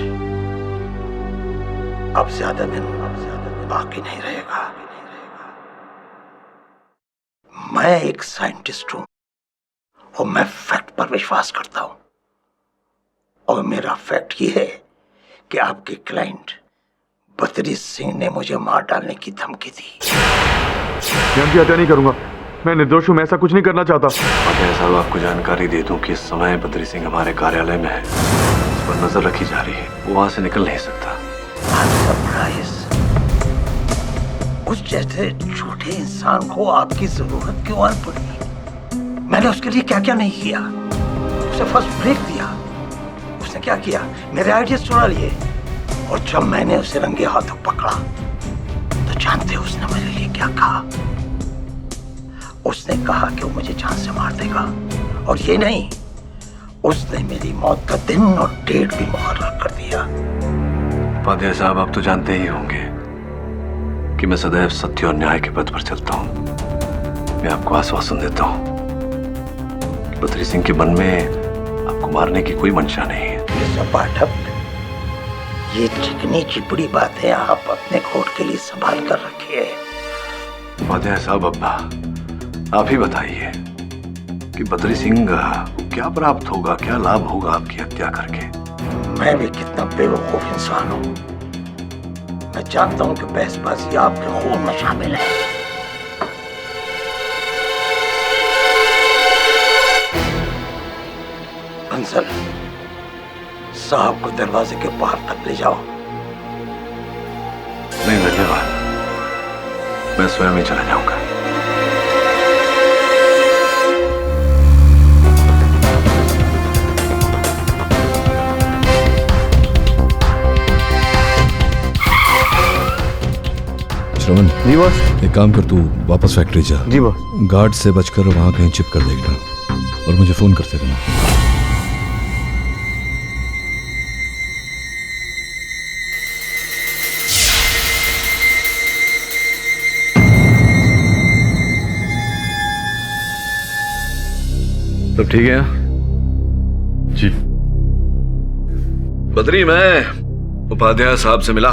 अब ज्यादा दिन बाकी नहीं रहेगा। मैं एक साइंटिस्ट हूं और मैं फैक्ट पर विश्वास करता हूं, और मेरा फैक्ट ये है कि आपके क्लाइंट बद्री सिंह ने मुझे मार डालने की धमकी दी। मैं उनकी हत्या नहीं करूंगा, मैं निर्दोष हूं, मैं ऐसा कुछ नहीं करना चाहता। उपाध्याय साहब, आपको जानकारी दे दूं कि इस समय बद्री सिंह हमारे कार्यालय में है, इस पर नजर रखी जा रही है, वो वहां से निकल नहीं सकता। उस जैसे छोटे इंसान को आपकी जरूरत क्यों आ पड़ी? मैंने उसके लिए क्या क्या नहीं किया। उसे फर्स्ट ब्रेक दिया, उसने क्या किया, मेरे आइडियाज चुरा लिए, और जब मैंने उसे रंगे हाथों पकड़ा तो जानते हो उसने मेरे लिए क्या कहा? उसने कहा कि वो मुझे जान से मार देगा, और ये नहीं, उसने मेरी मौत का दिन और डेट भी मुकर्रर कर दिया। उपाध्याय साहब, आप तो जानते ही होंगे कि मैं सदैव सत्य और न्याय के पथ पर चलता हूँ। मैं आपको आश्वासन देता हूँ कि बद्री सिंह के मन में आपको मारने की कोई मंशा नहीं है। मिस्टर पाठक, ये चिकनी चिपड़ी बातें आप अपने कोर्ट के लिए संभाल कर रखिए। उपाध्याय साहब, अब्बा आप ही बताइए कि बद्री सिंह को क्या प्राप्त होगा, क्या लाभ होगा आपकी हत्या करके? मैं भी कितना बेवकूफ इंसान हूं। मैं जानता हूं कि बहसबाजी आपके खून में शामिल है। अंसल, साहब को दरवाजे के बाहर तक ले जाओ। नहीं धन्यवाद, मैं स्वयं ही चला जाऊंगा। श्रवण जी बॉस, एक काम कर, तू वापस फैक्ट्री जा। जी बॉस। गार्ड से बचकर वहां कहीं चिप कर देगा और मुझे फोन करते रहना। सब ठीक है? जी। बद्री, मैं उपाध्याय साहब से मिला,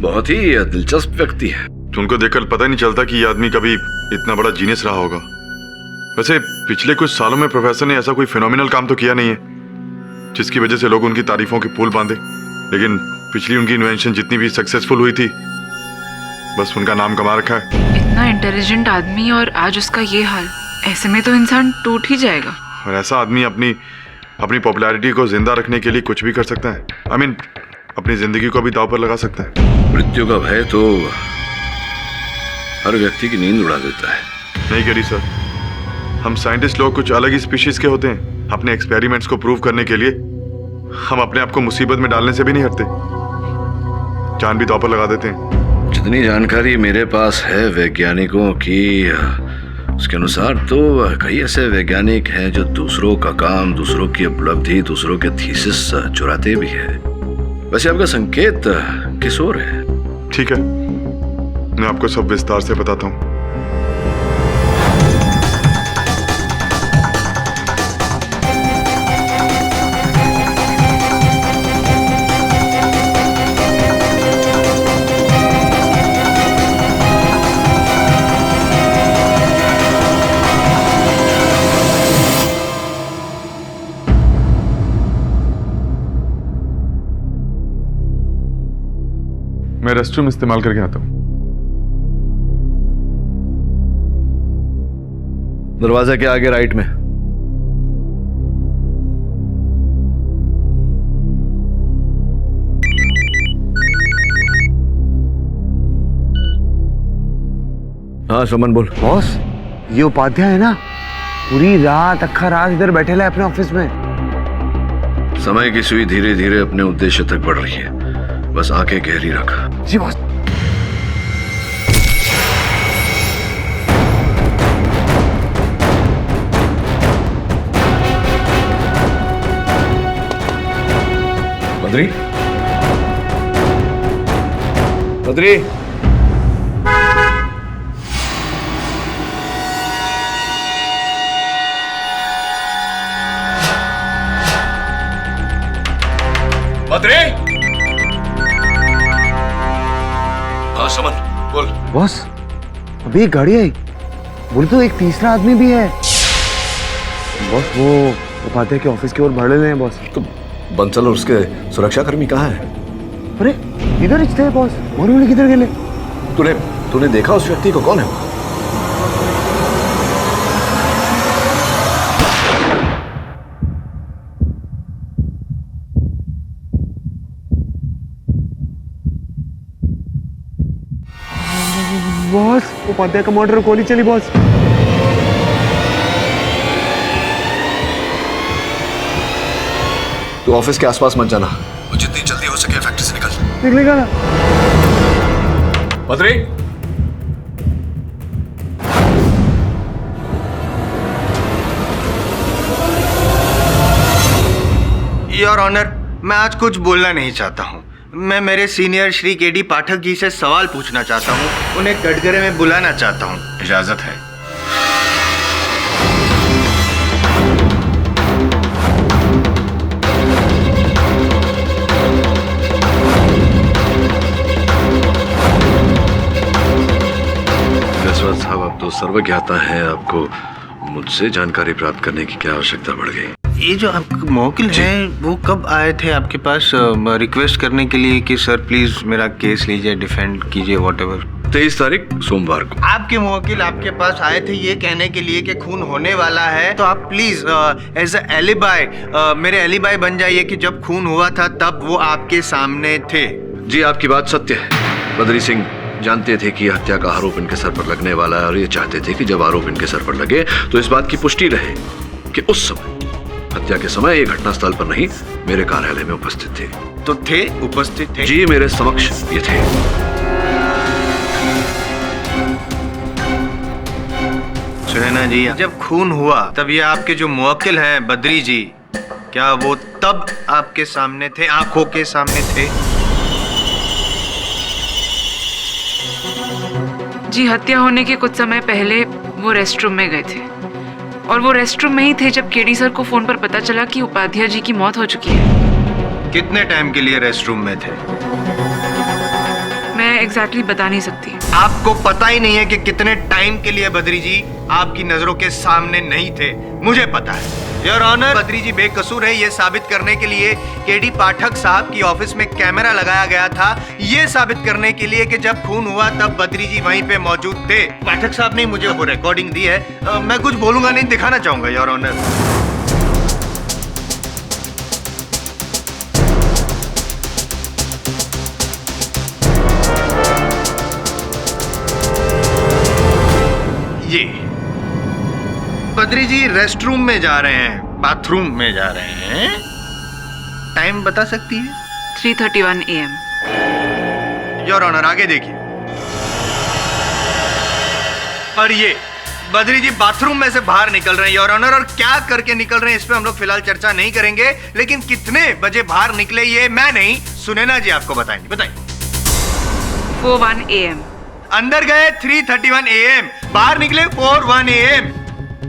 बहुत ही दिलचस्प व्यक्ति है। तो उनको देखकर पता ही नहीं चलता कि ये आदमी कभी इतना बड़ा जीनियस रहा होगा। वैसे पिछले कुछ सालों में प्रोफेसर ने ऐसा कोई फिनोमिनल काम तो किया नहीं है जिसकी वजह से लोग उनकी तारीफों के पुल बांधे, लेकिन पिछली उनकी इन्वेंशन जितनी भी सक्सेसफुल हुई थी, बस उनका नाम कमा रखा है। इतना इंटेलिजेंट आदमी और आज उसका ये हाल, ऐसे में तो इंसान टूट ही जाएगा। और ऐसा आदमी अपनी पॉपुलैरिटी को जिंदा रखने के लिए कुछ भी कर सकता है। I mean, अपनी जिंदगी को भी दांव पर लगा सकता है। मृत्यु का भय तो हर व्यक्ति की नींद उड़ा देता है। नहीं करी सर, हम साइंटिस्ट लोग कुछ अलग ही स्पीशीज के होते हैं। अपने एक्सपेरिमेंट्स को प्रूव करने के लिए हम अपने आप को मुसीबत में डालने से भी नहीं हटते, जान भी दांव पर लगा देते हैं। जितनी जानकारी मेरे पास है वैज्ञानिकों की, उसके अनुसार तो कई ऐसे वैज्ञानिक हैं जो दूसरों का काम, दूसरों की उपलब्धि, दूसरों के थीसिस चुराते भी हैं। वैसे आपका संकेत किस ओर है? ठीक है, मैं आपको सब विस्तार से बताता हूँ। मैं रेस्टरूम इस्तेमाल करके आता हूँ। दरवाजा के आगे राइट में। हाँ सुमन बोल। बॉस, ये उपाध्याय है ना, पूरी रात अक्खा रात इधर बैठे है अपने ऑफिस में। समय की सुई धीरे धीरे अपने उद्देश्य तक बढ़ रही है, बस आंखें गहरी रख। जी बॉस। बद्री, बद्री, बद्री। हाँ समन बोल। बॉस, अभी एक गाड़ी आई, बोले तो एक तीसरा आदमी भी है। बॉस, वो उपाध्याय के ऑफिस की ओर बढ़ रहे हैं बॉस। तो बंसल और उसके सुरक्षाकर्मी कहाँ हैं? अरे इधर ही थे बॉस, उन्होंने किधर गए? तूने देखा उस व्यक्ति को? कौन है वो? बॉस, उपाध्याय का मर्डर गोली चली बॉस। तू ऑफिस के आसपास मत जाना, जितनी जल्दी हो सके फैक्ट्री से निकल। निकलेगा ना? बद्री, योर ऑनर, मैं आज कुछ बोलना नहीं चाहता हूँ। मैं मेरे सीनियर श्री केडी पाठक जी से सवाल पूछना चाहता हूँ, उन्हें कटघरे में बुलाना चाहता हूँ। इजाजत है? सर्वज्ञाता हैं, आपको मुझसे जानकारी प्राप्त करने की क्या आवश्यकता बढ़ गई? ये जो आपके मौकिल हैं वो कब आए थे आपके पास रिक्वेस्ट करने के लिए कि सर प्लीज मेरा केस लीजिए, डिफेंड कीजिए, व्हाटएवर? 23 तारीख सोमवार को आपके मौकिल आपके पास आए थे ये कहने के लिए कि खून होने वाला है, तो आप प्लीज एज अ एलिबाई मेरे एलिबाई बन जाइए कि जब खून हुआ था तब वो आपके सामने थे। जी, आपकी बात सत्य है। बद्री सिंह जानते थे कि हत्या का आरोप इनके सर पर लगने वाला है और ये चाहते थे कि जब आरोप इनके सर पर लगे तो इस बात की पुष्टि रहे कि उस समय, हत्या के समय, ये घटनास्थल पर नहीं मेरे कार्यालय में उपस्थित थे। तो थे, उपस्थित थे? जी, मेरे समक्ष ये थे। सुनैना जी, जब खून हुआ तब ये आपके जो मुवक्किल हैं बद्री जी, क्या वो तब आपके सामने थे, आंखों के सामने थे? जी, हत्या होने के कुछ समय पहले वो रेस्टरूम में गए थे और वो रेस्टरूम में ही थे जब केडी सर को फोन पर पता चला कि उपाध्याय जी की मौत हो चुकी है। कितने टाइम के लिए रेस्टरूम में थे? मैं एग्जैक्टली बता नहीं सकती। आपको पता ही नहीं है कि कितने टाइम के लिए बद्री जी आपकी नजरों के सामने नहीं थे? मुझे पता है योर ऑनर, बद्री जी बेकसूर है ये साबित करने के लिए केडी पाठक साहब की ऑफिस में कैमरा लगाया गया था, ये साबित करने के लिए कि जब खून हुआ तब बद्री जी वहीं पे मौजूद थे। पाठक साहब ने मुझे वो रिकॉर्डिंग दी है, मैं कुछ बोलूंगा नहीं, दिखाना चाहूंगा योर ऑनर। ये बद्री जी रेस्टरूम में जा रहे हैं, बाथरूम में जा रहे हैं। टाइम बता सकती है? 3:31 AM। योर ऑनर, आगे देखिए। और ये बद्री जी बाथरूम में से बाहर निकल रहे हैं योर ऑनर, और क्या करके निकल रहे हैं इस पे हम लोग फिलहाल चर्चा नहीं करेंगे, लेकिन कितने बजे बाहर निकले ये मैं नहीं, सुनैना जी आपको बताएंगे। बताइए। 4:01 AM। अंदर गए 3:31 AM, बाहर निकले 4:01 AM।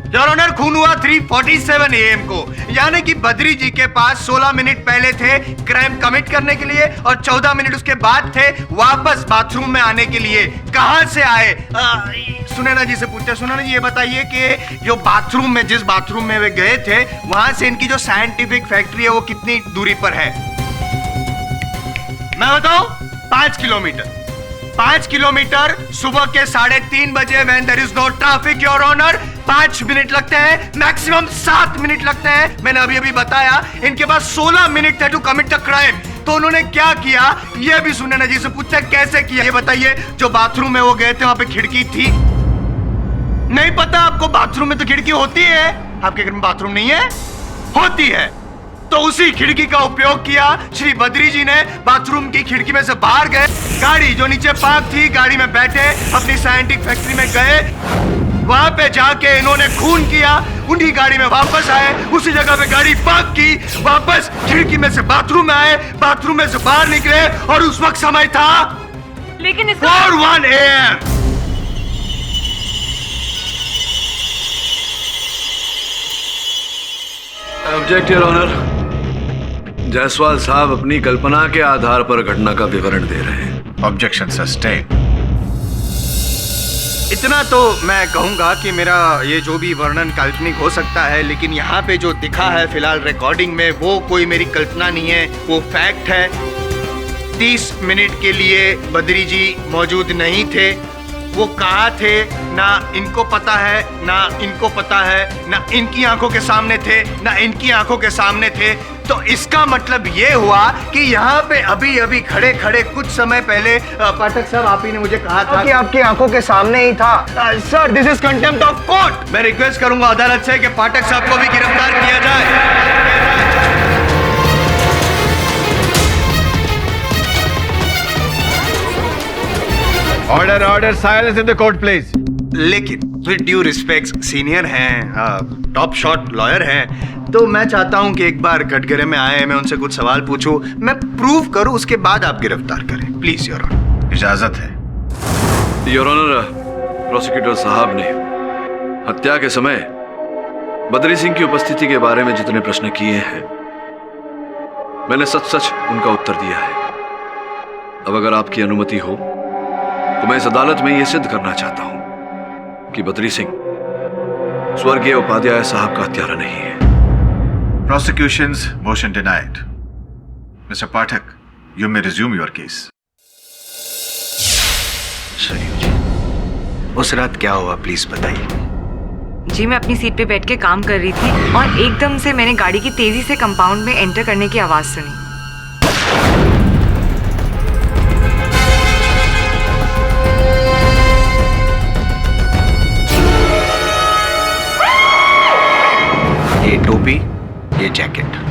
योर ऑनर, खून हुआ 3:47 AM को, यानी कि बद्री जी के पास 16 मिनट पहले थे क्राइम कमिट करने के लिए और 14 मिनट उसके बाद थे वापस बाथरूम में आने के लिए। कहां से आए? सुनैना जी से पूछते हैं। सुनैना जी, ये बताइए कि जो बाथरूम में, जिस बाथरूम में वे गए थे, वहां से इनकी जो साइंटिफिक फैक्ट्री है वो कितनी दूरी पर है? मैं बताऊं? 5 किलोमीटर। 5 किलोमीटर सुबह के 3:30 बजे when there is no traffic your honour, 5 minute लगते हैं, मैक्सिमम 7 मिनट लगते हैं। मैंने अभी अभी बताया इनके पास 16 मिनट थे टू कमिट द क्राइम। तो उन्होंने क्या किया ये भी सुनैना जी से पूछते हैं, कैसे किया ये बताइए। जो बाथरूम में वो गए थे वहां पे खिड़की थी? नहीं पता आपको? बाथरूम में तो खिड़की होती है, आपके घर में बाथरूम नहीं है? होती है। तो उसी खिड़की का उपयोग किया श्री बद्री जी ने, बाथरूम की खिड़की में से बाहर गए, गाड़ी जो नीचे पार्क थी गाड़ी में बैठे, अपनी साइंटिफिक फैक्ट्री में गए, वहां पे जाके इन्होंने खून किया, उन्हीं गाड़ी में वापस आए, उसी जगह पे गाड़ी पार्क की, वापस खिड़की में से बाथरूम में आए, बाथरूम में से बाहर निकले और उस वक्त समय था लेकिन 4:01 AM। Object your honour, Jaiswal साहब अपनी कल्पना के आधार पर घटना का विवरण दे रहे हैं। Objection sustain. इतना तो मैं कहूंगा कि मेरा ये जो भी वर्णन काल्पनिक हो सकता है, लेकिन यहाँ पे जो दिखा है फिलहाल रिकॉर्डिंग में वो कोई मेरी कल्पना नहीं है, वो फैक्ट है। 30 मिनट के लिए बद्री जी मौजूद नहीं थे। वो कहाँ थे ना इनको पता है, ना इनको पता है, ना इनकी आंखों के सामने थे, ना इनकी आंखों के सामने थे। तो इसका मतलब ये हुआ कि यहाँ पे अभी अभी खड़े खड़े कुछ समय पहले पाठक साहब आप ही ने मुझे कहा था कि आपकी आंखों के सामने ही था। Sir, this is contempt of court. मैं रिक्वेस्ट करूंगा अदालत से कि पाठक साहब को भी गिरफ्तार किया जाए। Order order, silence in the court please. लेकिन विद ड्यू रिस्पेक्ट, सीनियर हैं, टॉप शॉट लॉयर हैं, तो मैं चाहता हूं कि एक बार कटघरे में आए, मैं उनसे कुछ सवाल पूछूं, मैं प्रूव करूं, उसके बाद आप गिरफ्तार करें। प्लीज योर ऑनर, इजाजत है। योर ऑनर, प्रोसिक्यूटर साहब ने हत्या के समय बद्री सिंह की उपस्थिति के बारे में जितने प्रश्न किए हैं, मैंने सच सच उनका उत्तर दिया है। अब अगर आपकी अनुमति हो तो मैं इस अदालत में यह सिद्ध करना चाहता हूं कि बद्री सिंह स्वर्गीय उपाध्याय साहब का हत्यारा नहीं है। Prosecution's motion denied. Mr. Pathak, you may resume your case. उस रात क्या हुआ प्लीज बताइए। जी मैं अपनी सीट पे बैठ के काम कर रही थी और एकदम से मैंने गाड़ी की तेजी से कंपाउंड में एंटर करने की आवाज सुनी। ये टोपी, ये जैकेट,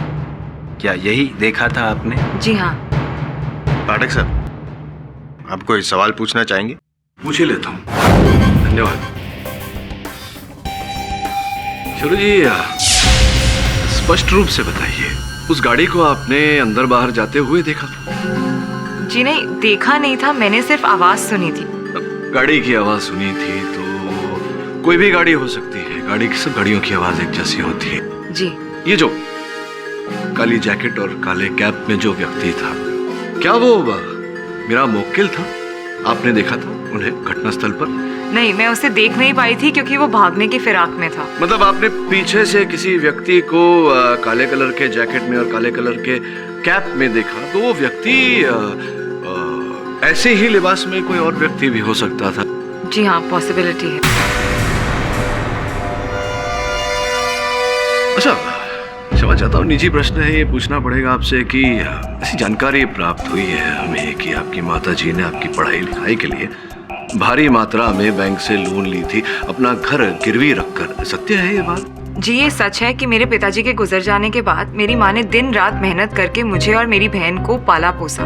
क्या यही देखा था आपने? जी हाँ। पाठक सर, आप कोई सवाल पूछना चाहेंगे? पूछ ही लेता हूँ, धन्यवाद। शुरू जी, स्पष्ट रूप से बताइए, उस गाड़ी को आपने अंदर बाहर जाते हुए देखा था? जी नहीं, देखा नहीं था, मैंने सिर्फ आवाज सुनी थी। गाड़ी की आवाज सुनी थी तो कोई भी गाड़ी हो सकती है, गाड़ी की सब गाड़ियों की आवाज एक जैसी होती है। जी। ये जो काली जैकेट और काले कैप में जो व्यक्ति था, क्या वो मेरा मुवक्किल था? आपने देखा था उन्हें घटनास्थल पर? नहीं, मैं उसे देख नहीं पाई थी क्योंकि वो भागने की फिराक में था। मतलब आपने पीछे से किसी व्यक्ति को काले कलर के जैकेट में और काले कलर के कैप में देखा, तो वो व्यक्ति ऐसे ही लिबास में कोई और व्यक्ति भी हो सकता था। जी हाँ, पॉसिबिलिटी है। अच्छा, क्षमा चाहता हूँ, निजी प्रश्न है, ये पूछना पड़ेगा आपसे कि ऐसी जानकारी प्राप्त हुई है हमें कि आपकी माताजी ने आपकी पढ़ाई लिखाई के लिए भारी मात्रा में बैंक से लोन ली थी, अपना घर गिरवी रखकर। सत्य है ये बात? जी ये सच है कि मेरे पिताजी के गुजर जाने के बाद मेरी माँ ने दिन रात मेहनत करके मुझे और मेरी बहन को पाला पोसा।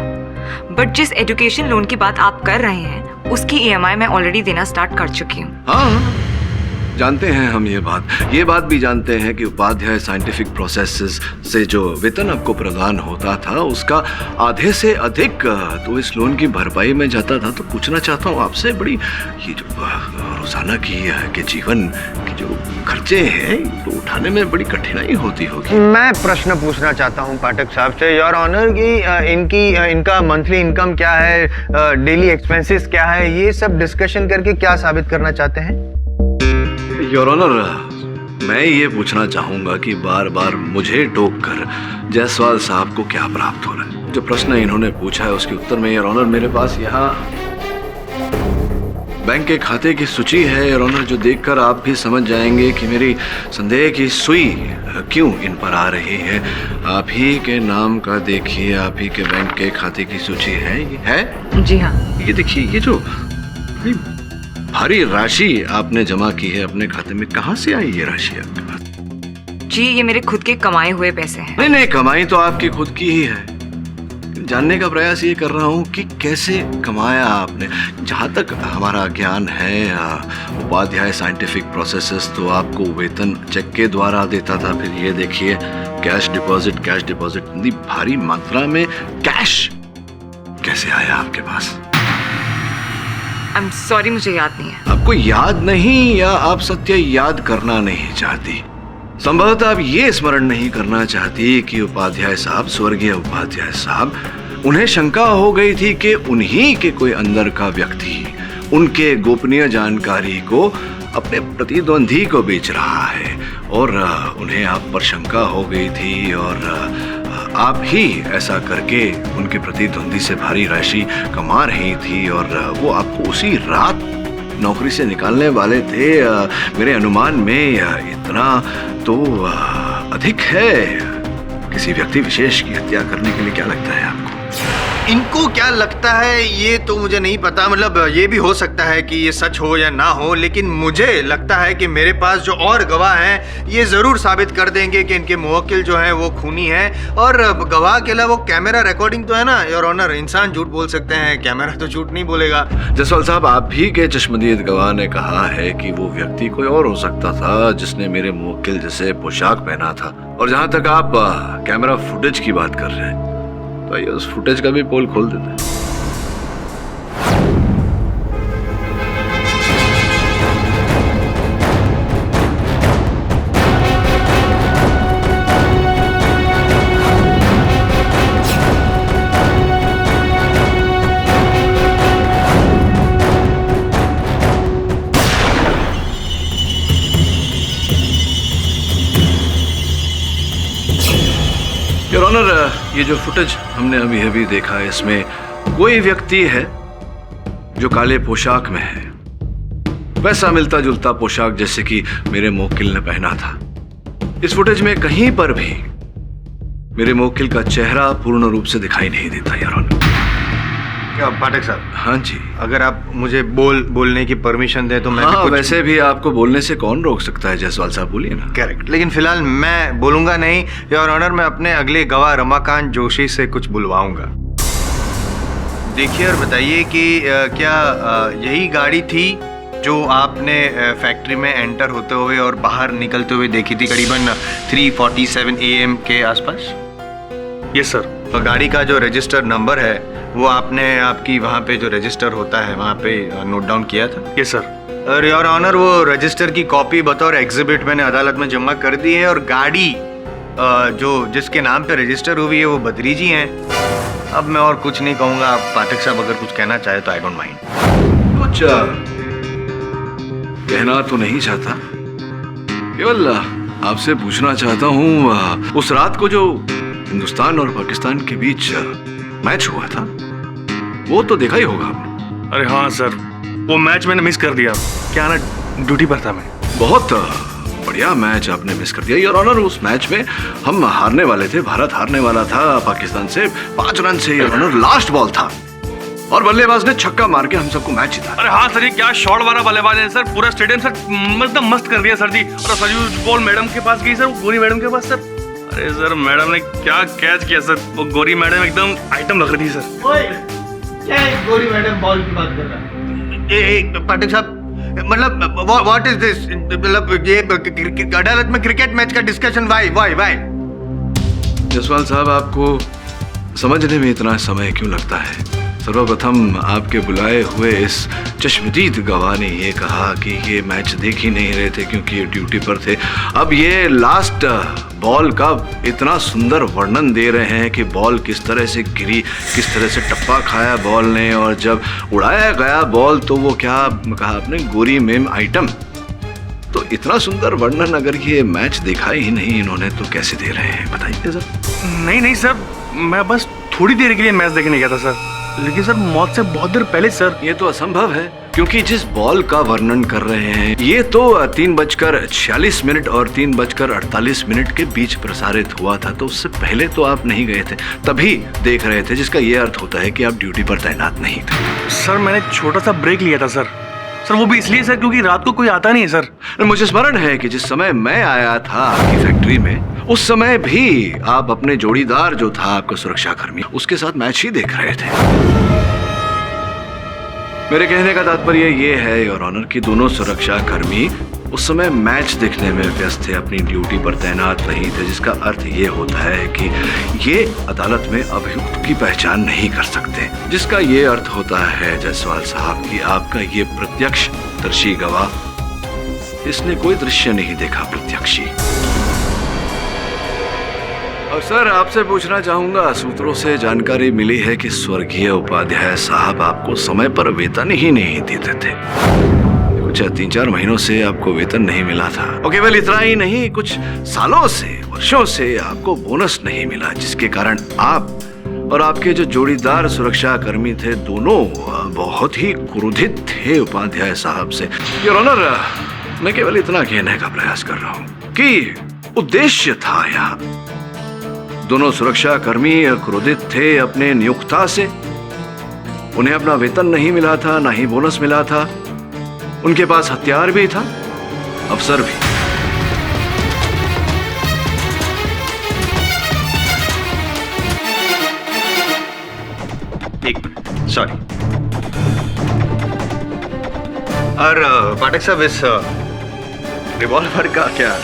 बट जिस एजुकेशन लोन की बात आप कर रहे हैं, उसकी EMI मैं ऑलरेडी देना स्टार्ट कर चुकी हूँ। हाँ, जानते हैं हम ये बात भी जानते हैं कि उपाध्याय साइंटिफिक प्रोसेसेस से जो वेतन आपको प्रदान होता था, उसका आधे से अधिक तो इस लोन की भरपाई में जाता था। तो पूछना चाहता हूँ आपसे, बड़ी ये जो रोजाना की जीवन की जो खर्चे हैं, तो उठाने में बड़ी कठिनाई होती होगी। मैं प्रश्न पूछना चाहता हूँ पाठक साहब से, योर ऑनर, की इनका मंथली इनकम क्या है, डेली एक्सपेंसेस क्या है, ये सब डिस्कशन करके क्या साबित करना चाहते हैं? योर ऑनर, मैं ये पूछना चाहूंगा कि बार बार मुझे टोक कर जायसवाल साहब को क्या प्राप्त हो रहा है? जो प्रश्न इन्होंने पूछा है उसके उत्तर में, योर ऑनर, मेरे पास यहाँ बैंक के खाते की सूची है, योर ऑनर, जो देखकर आप भी समझ जाएंगे कि मेरी संदेह की सुई क्यों इन पर आ रही है। आप ही के नाम का देखिए, आप ही के बैंक के खाते की सूची है। ये है? जी हाँ। ये देखिए, ये जो भारी राशि आपने जमा की है अपने खाते में, कहाँ से आई ये राशि आपके पास? जी ये मेरे खुद के कमाए हुए पैसे हैं। नहीं, कमाई तो आपकी खुद की ही है। जानने का प्रयास ये कर रहा हूँ कि कैसे कमाया आपने। जहाँ तक हमारा ज्ञान है, उपाध्याय साइंटिफिक प्रोसेसेस तो आपको वेतन चेक के द्वारा देता था। फिर ये देखिए, कैश डिपॉजिट, इतनी भारी मात्रा में कैश कैसे आया आपके पास? I'm sorry, मुझे याद नहीं है। आपको याद नहीं, या आप सत्य याद करना नहीं चाहती? संभवतः आप ये स्मरण नहीं करना चाहती कि उपाध्याय साहब, स्वर्गीय उपाध्याय साहब, उन्हें शंका हो गई थी कि उन्हीं के कोई अंदर का व्यक्ति उनके गोपनीय जानकारी को अपने प्रतिद्वंदी को बेच रहा है, और उन्हें आप पर शंका हो गई थी, और आप ही ऐसा करके उनके प्रतिद्वंदी से भारी राशि कमा रही थी, और वो आपको उसी रात नौकरी से निकालने वाले थे। मेरे अनुमान में इतना तो अधिक है। किसी व्यक्ति विशेष की हत्या करने के लिए क्या लगता है आपको? इनको क्या लगता है ये तो मुझे नहीं पता, मतलब ये भी हो सकता है कि ये सच हो या ना हो, लेकिन मुझे लगता है कि मेरे पास जो और गवाह हैं ये जरूर साबित कर देंगे कि इनके मुवक्किल जो हैं वो खूनी हैं। और गवाह के अलावा वो कैमरा रिकॉर्डिंग तो है ना योर ऑनर, इंसान झूठ बोल सकते हैं, कैमरा तो झूठ नहीं बोलेगा। जायसवाल साहब, आप ही के चश्मदीद गवाह ने कहा है कि वो व्यक्ति कोई और हो सकता था जिसने मेरे मुवक्किल जैसे पोशाक पहना था। और जहां तक आप कैमरा फुटेज की बात कर रहे हैं, तो ये उस फुटेज का भी पोल खोल देते हैं। ऑनर, ये जो फुटेज हमने अभी अभी देखा है, इसमें कोई व्यक्ति है जो काले पोशाक में है, वैसा मिलता जुलता पोशाक जैसे कि मेरे मुवक्किल ने पहना था। इस फुटेज में कहीं पर भी मेरे मुवक्किल का चेहरा पूर्ण रूप से दिखाई नहीं देता यार ऑनर। क्या पाठक साहब? हाँ जी। अगर आप मुझे बोलने की परमिशन दें तो मैं हाँ, भी कुछ... वैसे भी आपको बोलने से कौन रोक सकता है जायसवाल साहब, बोलिए ना। करेक्ट, लेकिन फिलहाल मैं बोलूंगा नहीं योर ऑनर। मैं अपने अगले गवाह रमाकांत जोशी से कुछ बुलवाऊंगा। देखिए और बताइए कि क्या यही गाड़ी थी जो आपने फैक्ट्री में एंटर होते हुए और बाहर निकलते हुए देखी थी करीबन 3:47 AM के आसपास? Yes sir. तो गाड़ी का जो रजिस्टर नंबर है वो आपने आपकी वहाँ पे जो रजिस्टर होता है वहाँ पे नोट डाउन किया था? Yes sir. और योर ऑनर, वो रजिस्टर की कॉपी बतौर एग्जिबिट मैंने अदालत में जमा कर दी है और गाड़ी जो जिसके नाम पे रजिस्टर हुई है वो बद्री जी हैं। अब मैं और कुछ नहीं कहूँगा। आप पाठक साहब अगर कुछ कहना चाहे तो आई डोंट माइंड। कुछ कहना तो नहीं चाहता, केवल आपसे पूछना चाहता हूँ, उस रात को जो हिंदुस्तान और पाकिस्तान के बीच मैच हुआ था वो तो देखा ही होगा आपने। अरे हाँ सर, वो मैच मैंने मिस कर दिया। क्या ना, ड्यूटी पर था मैं। बहुत बढ़िया मैच आपने मिस कर दिया योर ऑनर। उस मैच में हम हारने वाले थे, भारत हारने वाला था पाकिस्तान से 5 रन से योर ऑनर। लास्ट बॉल था और बल्लेबाज ने छक्का मार के हम सबको मैच जीता। अरे हाँ सर, ये क्या शॉट वाला बल्लेबाज है सर। पूरा स्टेडियम सर एकदम मस्त कर दिया सर जी। और सर बॉल मैडम के पास गई सर, वो गोरी मैडम के पास सर। अरे सर, मैडम ने क्या कैच किया सर। वो गोरी मैडम एकदम आइटम लग रही थी सर। क्या गोरी मैडम बॉल की बात कर रहा है? पाठक साहब, मतलब व्हाट इज दिस? मतलब ये अदालत में क्रिकेट मैच का डिस्कशन? वाई? जायसवाल साहब, आपको समझने में इतना समय क्यों लगता है? सर्वप्रथम आपके बुलाए हुए इस चश्मदीद गवाह ने ये कहा कि ये मैच देख ही नहीं रहे थे क्योंकि ये ड्यूटी पर थे। अब ये लास्ट बॉल का इतना सुंदर वर्णन दे रहे हैं कि बॉल किस तरह से गिरी, किस तरह से टप्पा खाया बॉल ने, और जब उड़ाया गया बॉल तो वो क्या कहा आपने, गोरी मेम आइटम। तो इतना सुंदर वर्णन अगर ये मैच देखा ही नहीं इन्होंने तो कैसे दे रहे हैं, बताइए सर। नहीं सर, मैं बस थोड़ी देर के लिए मैच देखने गया था सर। लेकिन सर, मौत से बहुत देर पहले सर। ये तो असंभव है क्योंकि जिस बॉल का वर्णन कर रहे हैं ये तो 3:46 और 3:48 के बीच प्रसारित हुआ था। तो उससे पहले तो आप नहीं गए थे, तभी देख रहे थे, जिसका ये अर्थ होता है कि आप ड्यूटी पर तैनात नहीं थे। सर, मैंने छोटा सा ब्रेक लिया था सर। वो भी इसलिए सर क्योंकि रात को कोई आता नहीं है सर। मुझे स्मरण है कि जिस समय मैं आया था आपकी फैक्ट्री में, उस समय भी आप अपने जोड़ीदार जो था आपका सुरक्षा कर्मी, उसके साथ मैच ही देख रहे थे। मेरे कहने का तात्पर्य ये है योर ऑनर कि दोनों सुरक्षा कर्मी उस समय मैच देखने में व्यस्त थे, अपनी ड्यूटी पर तैनात नहीं थे, जिसका अर्थ ये होता है कि ये अदालत में अभियुक्त की पहचान नहीं कर सकते, जिसका ये अर्थ होता है जायसवाल साहब कि आपका ये प्रत्यक्षदर्शी गवाह, इसने कोई दृश्य नहीं देखा प्रत्यक्षी। और सर, आपसे पूछना चाहूंगा, सूत्रों से जानकारी मिली है कि स्वर्गीय उपाध्याय साहब आपको समय पर वेतन ही नहीं देते थे। कुछ 3-4 महीनों से आपको वेतन नहीं मिला था, और केवल इतना ही नहीं, कुछ सालों से, वर्षों से आपको बोनस नहीं मिला, जिसके कारण आप और आपके जो जोड़ीदार सुरक्षा कर्मी थे दोनों बहुत ही क्रोधित थे उपाध्याय साहब से। योर ऑनर, मैं केवल इतना कहने का प्रयास कर रहा हूँ कि उद्देश्य था यहाँ। दोनों सुरक्षा कर्मी क्रोधित थे अपने नियुक्ता से, उन्हें अपना वेतन नहीं मिला था, ना ही बोनस मिला था, उनके पास हथियार भी था, अफसर भी। एक मिनट, सॉरी। और पाठक साहब, इस रिवॉल्वर का क्या?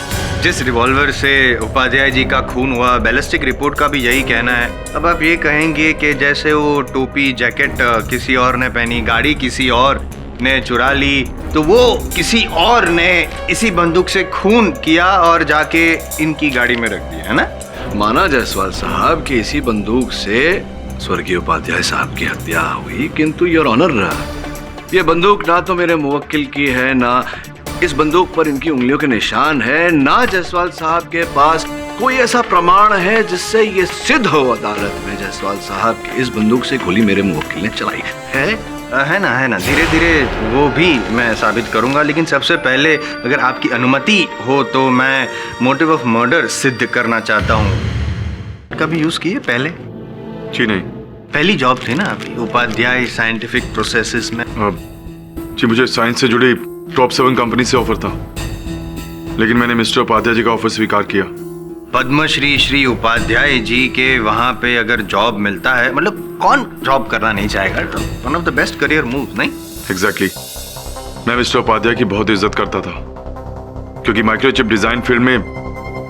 जिस रिवॉल्वर से उपाध्याय जी का खून हुआ, बैलिस्टिक रिपोर्ट का भी यही कहना है। अब आप ये कहेंगे कि जैसे वो टोपी जैकेट किसी और ने पहनी, गाड़ी किसी और ने चुरा ली, तो वो किसी और ने इसी बंदूक से खून किया और जाके इनकी गाड़ी में रख दिया, है ना? माना जायसवाल साहब कि इसी बंदूक से स्वर्गीय उपाध्याय साहब की हत्या हुई, किंतु योर ऑनर, ये बंदूक ना तो मेरे मुवक्किल की है, ना इस बंदूक पर इनकी उंगलियों के निशान है, ना जायसवाल साहब के पास कोई ऐसा प्रमाण है जिससे ये सिद्ध हो अदालत में जायसवाल साहब की इस बंदूक से गोली मेरे मुवक्किल ने चलाई है? है ना, धीरे धीरे वो भी मैं साबित करूंगा, लेकिन सबसे पहले अगर आपकी अनुमति हो तो मैं मोटिव ऑफ मर्डर सिद्ध करना चाहता हूँ। कभी यूज किए पहले? जी नहीं। पहली जॉब थी ना आपकी उपाध्याय साइंटिफिक प्रोसेसेस में? जी मुझे साइंस से जुड़ी टॉप 7 कंपनी से ऑफर था, लेकिन मैंने मिस्टर उपाध्याय जी का ऑफर स्वीकार किया। पद्मश्री श्री उपाध्याय जी के वहां पे अगर जॉब मिलता है, मतलब कौन जॉब करना नहीं चाहेगा? One of the best career move, नहीं? एग्जैक्टली। मैं मिस्टर उपाध्याय की बहुत इज्जत करता था, क्योंकि माइक्रोचिप डिजाइन फील्ड में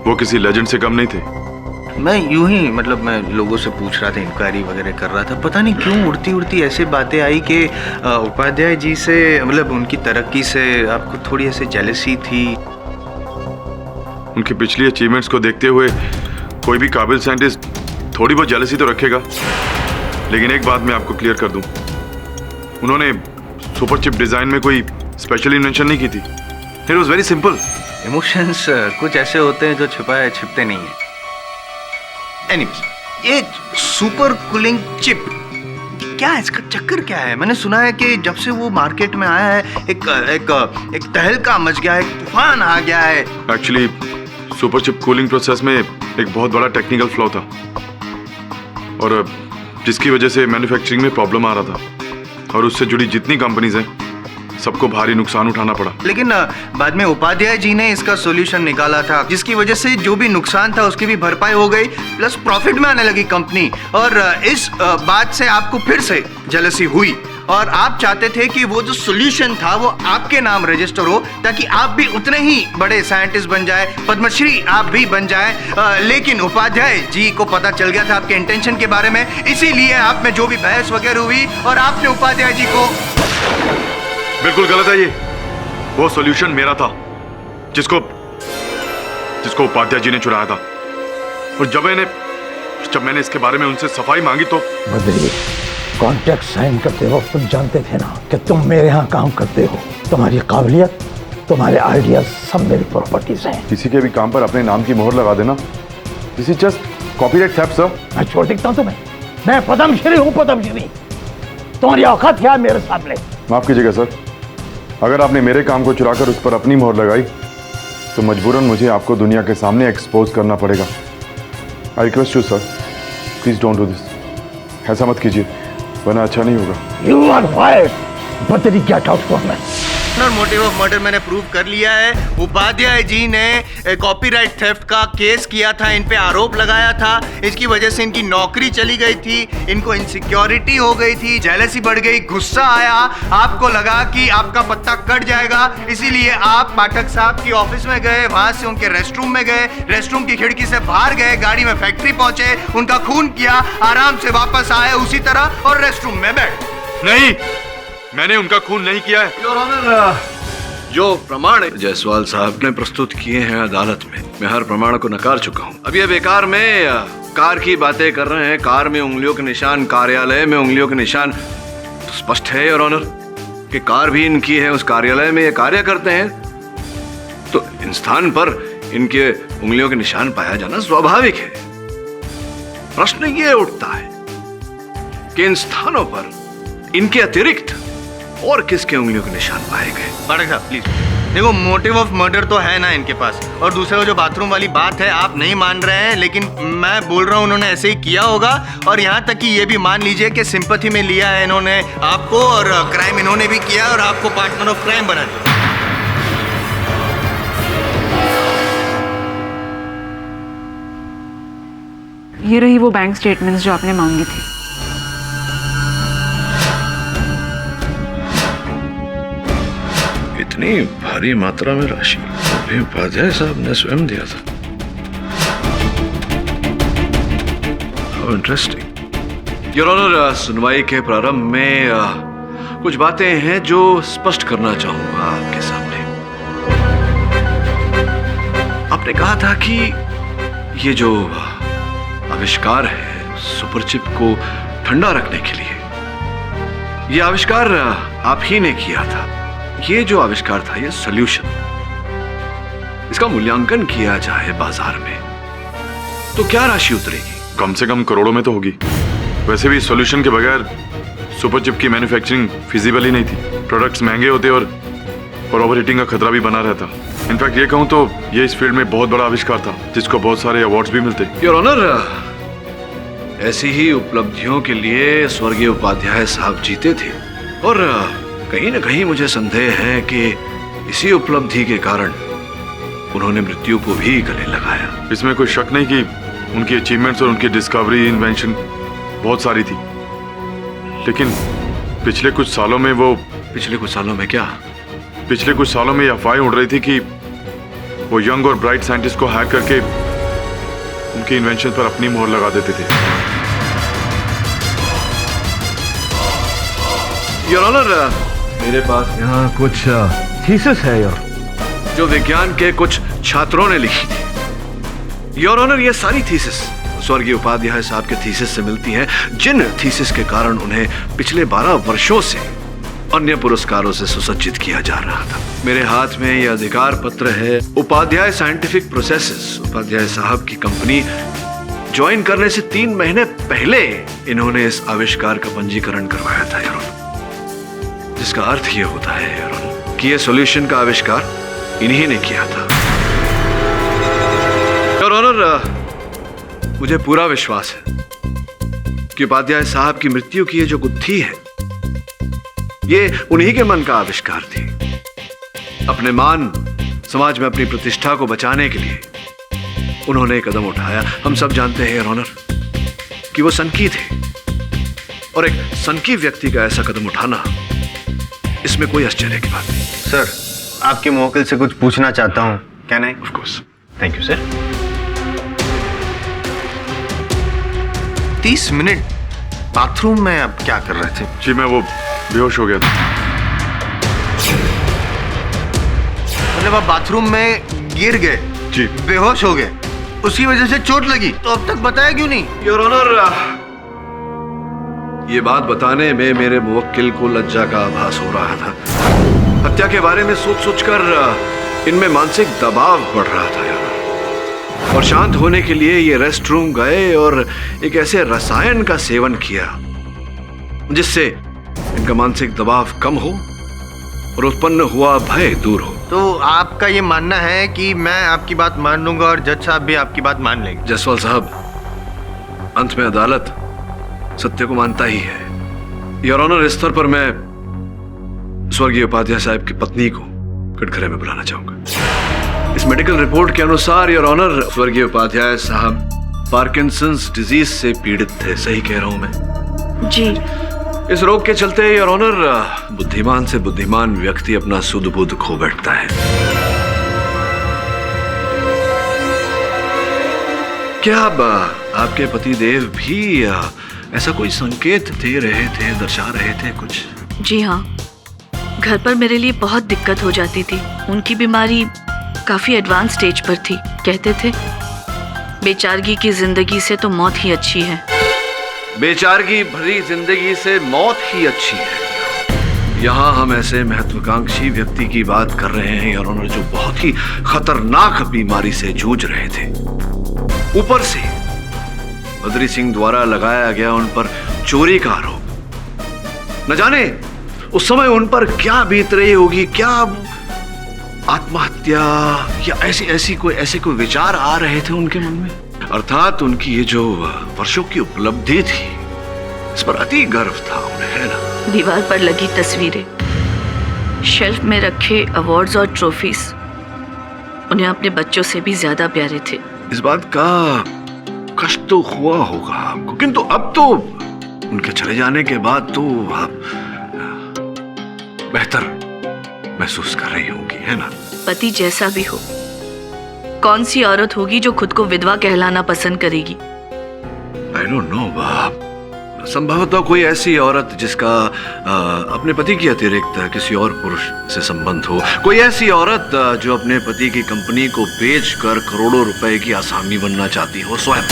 वो किसी लेजेंड से कम नहीं थे। मैं यूं ही मतलब मैं लोगों से पूछ रहा था, इंक्वायरी वगैरह कर रहा था, पता नहीं क्यों उड़ती उड़ती ऐसी बातें आई कि उपाध्याय जी से, मतलब उनकी तरक्की से आपको थोड़ी ऐसे जेलसी थी। उनकी पिछली अचीवमेंट्स को देखते हुए कोई भी काबिल साइंटिस्ट थोड़ी बहुत जेलसी तो रखेगा, लेकिन एक बात मैं आपको क्लियर कर दूं, उन्होंने सुपर चिप डिजाइन में कोई स्पेशल इन्वेंशन नहीं की थी। It was very simple. Emotions कुछ ऐसे होते हैं जो छुपाए छिपते नहीं है। एनीवेज, ये सुपर कूलिंग चिप क्या है, इसका चक्कर क्या है? मैंने सुना है कि जब से वो मार्केट में आया है एक तहलका मच गया है, एक तूफान आ गया है। Actually super chip cooling process में एक बहुत बड़ा टेक्निकल फ्लॉ था, और जिसकी वजह से मैन्युफैक्चरिंग में प्रॉब्लम आ रहा था, और उससे जुड़ी जितनी कंपनीज हैं सबको भारी नुकसान उठाना पड़ा। लेकिन बाद में उपाध्याय जी ने इसका सॉल्यूशन निकाला था, जिसकी वजह से जो भी नुकसान था उसकी भी भरपाई हो गई, प्लस प्रॉफिट में आने लगी कंपनी। और इस बात से आपको फिर से जेलसी हुई, और आप चाहते थे कि वो जो सॉल्यूशन था वो आपके नाम रजिस्टर हो, ताकि आप भी उतने ही बड़े साइंटिस्ट बन जाए, पद्मश्री आप भी बन जाए। लेकिन उपाध्याय जी को पता चल गया था आपके इंटेंशन के बारे में, इसीलिए आप में जो भी बहस वगैरह हुई और आपने उपाध्याय जी को। बिल्कुल गलत है ये। वो सॉल्यूशन मेरा था, जिसको उपाध्याय जी ने चुराया था। और जब मैंने इसके बारे में उनसे सफाई मांगी तो बद्री, कॉन्ट्रैक्ट साइन करते वक्त तुम जानते थे ना कि तुम मेरे यहाँ काम करते हो। तुम्हारी काबिलियत, तुम्हारे आइडिया सब मेरी प्रॉपर्टीज हैं। किसी के भी काम पर अपने नाम की मोहर लगा देना, this is just copyright theft sir. मैं छोड़ देता हूँ तुम्हें, मैं पद्मश्री हूँ, पद्मश्री। तुम्हारी औकात क्या मेरे सामने? माफ कीजिएगा सर, अगर आपने मेरे काम को चुराकर उस पर अपनी मोहर लगाई तो मजबूरन मुझे आपको दुनिया के सामने एक्सपोज करना पड़ेगा। I request you sir, please don't do this. ऐसा मत कीजिए, वरना अच्छा नहीं होगा। You are fired. Badri, get out from me. Motive of murder मैंने प्रूव कर लिया है। उपाध्याय जी ने कॉपीराइट थेफ्ट का केस किया था, इन पे आरोप लगाया था, इसकी वजह से इनकी नौकरी चली गई थी, इनको इनसिक्योरिटी हो गई थी, जेलसी बढ़ गई, गुस्सा आया, आपको लगा कि आपका पत्ता कट जाएगा, इसीलिए आप पाठक साहब की ऑफिस में गए, वहां से उनके रेस्टरूम में गए, रेस्टरूम की खिड़की से बाहर गए, गाड़ी में फैक्ट्री पहुंचे, उनका खून किया, आराम से वापस आए उसी तरह और रेस्टरूम में बैठ। नहीं, मैंने उनका खून नहीं किया है। योर ऑनर, जो प्रमाण जायसवाल साहब ने प्रस्तुत किए हैं अदालत में, मैं हर प्रमाण को नकार चुका हूँ। अब ये बेकार में कार की बातें कर रहे हैं, कार में उंगलियों के निशान, कार्यालय में उंगलियों के निशान, तो स्पष्ट है योर ऑनर कि कार भी इनकी है, उस कार्यालय में ये कार्य करते हैं, तो इन स्थान पर इनके उंगलियों के निशान पाया जाना स्वाभाविक है। प्रश्न ये उठता है कि इन स्थानों पर इनके अतिरिक्त और किसके उंगलियों के निशान पाए गए? पाठक साहब प्लीज देखो, मोटिव ऑफ मर्डर तो है ना इनके पास, और दूसरा जो बाथरूम वाली बात है आप नहीं मान रहे हैं, लेकिन मैं बोल रहा हूँ उन्होंने ऐसे ही किया होगा, और यहाँ तक कि ये भी मान लीजिए कि सिंपैथी में लिया है इन्होंने आपको, और क्राइम इन्होंने भी किया और आपको पार्टनर ऑफ क्राइम बना दिया। ये रही वो बैंक स्टेटमेंट्स जो आपने मांगी थी। इतनी भारी मात्रा में राशि अभी उपाध्याय साहब ने स्वयं दिया था। How interesting. योर ऑनर, सुनवाई के प्रारंभ में कुछ बातें हैं जो स्पष्ट करना चाहूंगा आपके सामने। आपने कहा था कि ये जो आविष्कार है सुपर चिप को ठंडा रखने के लिए, ये आविष्कार आप ही ने किया था। ये जो आविष्कार था, ये सॉल्यूशन, इसका मूल्यांकन किया जाए बाजार में तो क्या राशि उतरेगी? कम से कम करोड़ों में तो होगी। वैसे भी सॉल्यूशन के बगैर सुपर चिप की मैन्युफैक्चरिंग फिजिबल ही नहीं थी। प्रोडक्ट्स महंगे होते और ओवर हीटिंग का खतरा भी बना रहता। इनफैक्ट ये कहूँ तो ये इस फील्ड में बहुत बड़ा आविष्कार था जिसको बहुत सारे अवार्ड्स भी मिलते। योर ऑनर, ऐसी ही उपलब्धियों के लिए स्वर्गीय उपाध्याय साहब जीते थे और कहीं न कहीं मुझे संदेह है कि इसी उपलब्धि के कारण उन्होंने मृत्यु को भी गले लगाया। इसमें कोई शक नहीं कि उनकी अचीवमेंट्स और उनकी डिस्कवरी, इन्वेंशन बहुत सारी थी, लेकिन पिछले कुछ सालों में क्या? पिछले कुछ सालों में अफवाहें उड़ रही थी कि वो यंग और ब्राइट साइंटिस्ट को हैक करके उनके इन्वेंशन पर अपनी मोहर लगा देते थे। योर ऑनर, मेरे पास यहाँ कुछ थीसिस है जो विज्ञान के कुछ छात्रों ने लिखी थी। योर ऑनर, ये सारी थीसिस स्वर्गीय उपाध्याय साहब के थीसिस से मिलती हैं, जिन थीसिस के कारण उन्हें पिछले 12 वर्षों से अन्य पुरस्कारों से सुसज्जित किया जा रहा था। मेरे हाथ में यह अधिकार पत्र है उपाध्याय साइंटिफिक प्रोसेसेस। उपाध्याय साहब की कंपनी ज्वाइन करने से 3 महीने पहले इन्होंने इस आविष्कार का पंजीकरण करवाया था योर ऑनर, जिसका अर्थ यह होता है योर ऑनर कि यह सॉल्यूशन का आविष्कार इन्हीं ने किया था। योर ऑनर, मुझे पूरा विश्वास है कि उपाध्याय साहब की मृत्यु की ये जो गुत्थी है, ये उन्हीं के मन का आविष्कार थी। अपने मान, समाज में अपनी प्रतिष्ठा को बचाने के लिए उन्होंने कदम उठाया। हम सब जानते हैं योर ऑनर कि वो सनकी थे और एक सनकी व्यक्ति का ऐसा कदम उठाना, इसमें कोई आश्चर्य की बात नहीं। सर, आपके मुवक्किल से कुछ पूछना चाहता हूँ, क्या नहीं? Of course. Thank you sir. 30 minute bathroom में आप क्या कर रहे थे? जी, मैं वो बेहोश हो गया था। मतलब आप बाथरूम में गिर गए? जी। बेहोश हो गए, उसकी वजह से चोट लगी, तो अब तक बताया क्यों नहीं? योर ऑनर, ये बात बताने में मेरे मुवक्किल को लज्जा का आभास हो रहा था। हत्या के बारे में सोच-सोचकर इनमें मानसिक दबाव बढ़ रहा था यार, और शांत होने के लिए ये रेस्ट रूम गए और एक ऐसे रसायन का सेवन किया जिससे इनका मानसिक दबाव कम हो और उत्पन्न हुआ भय दूर हो। तो आपका ये मानना है कि मैं आपकी बात मान लूंगा और जज साहब भी आपकी बात मान लेंगे? जायसवाल साहब, अंत में अदालत सत्य को मानता ही है। योर ऑनर, इस स्तर पर मैं स्वर्गीय उपाध्याय साहब की पत्नी को कटघरे में बुलाना चाहूंगा। इस मेडिकल रिपोर्ट के अनुसार योर ऑनर, स्वर्गीय उपाध्याय साहब पार्किंसंस डिजीज से पीड़ित थे। सही कह रहा हूं मैं? जी। इस रोग के चलते योर ऑनर, बुद्धिमान से बुद्धिमान व्यक्ति अपना सुध बुध खो बैठता है। क्या अब आपके पतिदेव भी ऐसा कोई संकेत दे रहे थे, दर्शा रहे थे कुछ? जी हाँ, घर पर मेरे लिए बहुत दिक्कत हो जाती थी। उनकी बीमारी काफी एडवांस स्टेज पर थी। कहते थे बेचारगी की जिंदगी से तो मौत ही अच्छी है। बेचारगी भरी जिंदगी से मौत ही अच्छी है। यहाँ हम ऐसे महत्वाकांक्षी व्यक्ति की बात कर रहे हैं योर ऑनर, जो बहुत ही खतरनाक बीमारी से जूझ रहे थे। ऊपर से बद्री सिंह द्वारा लगाया गया उन पर चोरी का आरोप। न जाने उस समय उन पर क्या बीत रही होगी, क्या आत्महत्या या ऐसे कोई विचार आ रहे थे उनके मन में। अर्थात उनकी ये जो वर्षों की उपलब्धि थी, इस पर अति गर्व था उन्हें, है ना? दीवार पर लगी तस्वीरें, शेल्फ में रखे अवार्ड्स और ट्रॉफीज उन्हें अपने बच्चों से भी ज्यादा प्यारे थे। इस बात का कष्ट तो हुआ होगा आपको, किंतु अब तो उनके चले जाने के बाद तो आप बेहतर महसूस कर रही होंगी, है ना? पति जैसा भी हो, कौन सी औरत होगी जो खुद को विधवा कहलाना पसंद करेगी? I don't know, बाप। संभवतः कोई ऐसी औरत जिसका अपने पति के अतिरिक्त किसी और पुरुष से संबंध हो। कोई ऐसी औरत जो अपने पति की कंपनी को बेचकर करोड़ों रुपए की आसामी बनना चाहती हो स्वयं।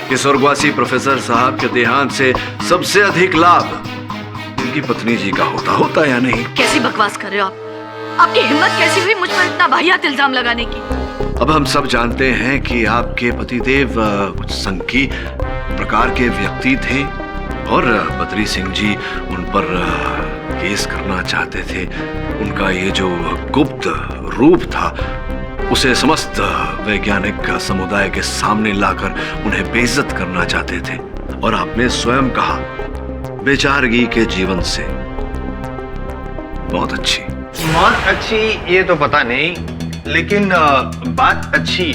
कि स्वर्गवासी प्रोफेसर साहब के देहांत से सबसे अधिक लाभ उनकी पत्नी जी का होता या नहीं? कैसी बकवास कर रहे हो आप? आपकी हिम्मत कैसी हुई मुझ पर इतना वाहियात इल्जाम लगाने की? अब हम सब जानते हैं कि आपके पतिदेव कुछ संकी प्रकार के व्यक्ति थे और बद्री सिंह जी उन पर केस करना चाहते थे। उनका ये जो गुप्त रूप था उसे समस्त वैज्ञानिक समुदाय के सामने लाकर उन्हें बेइज्जत करना चाहते थे। और आपने स्वयं कहा बेचारगी के जीवन से बहुत अच्छी। बहुत अच्छी ये तो पता नहीं, लेकिन बात अच्छी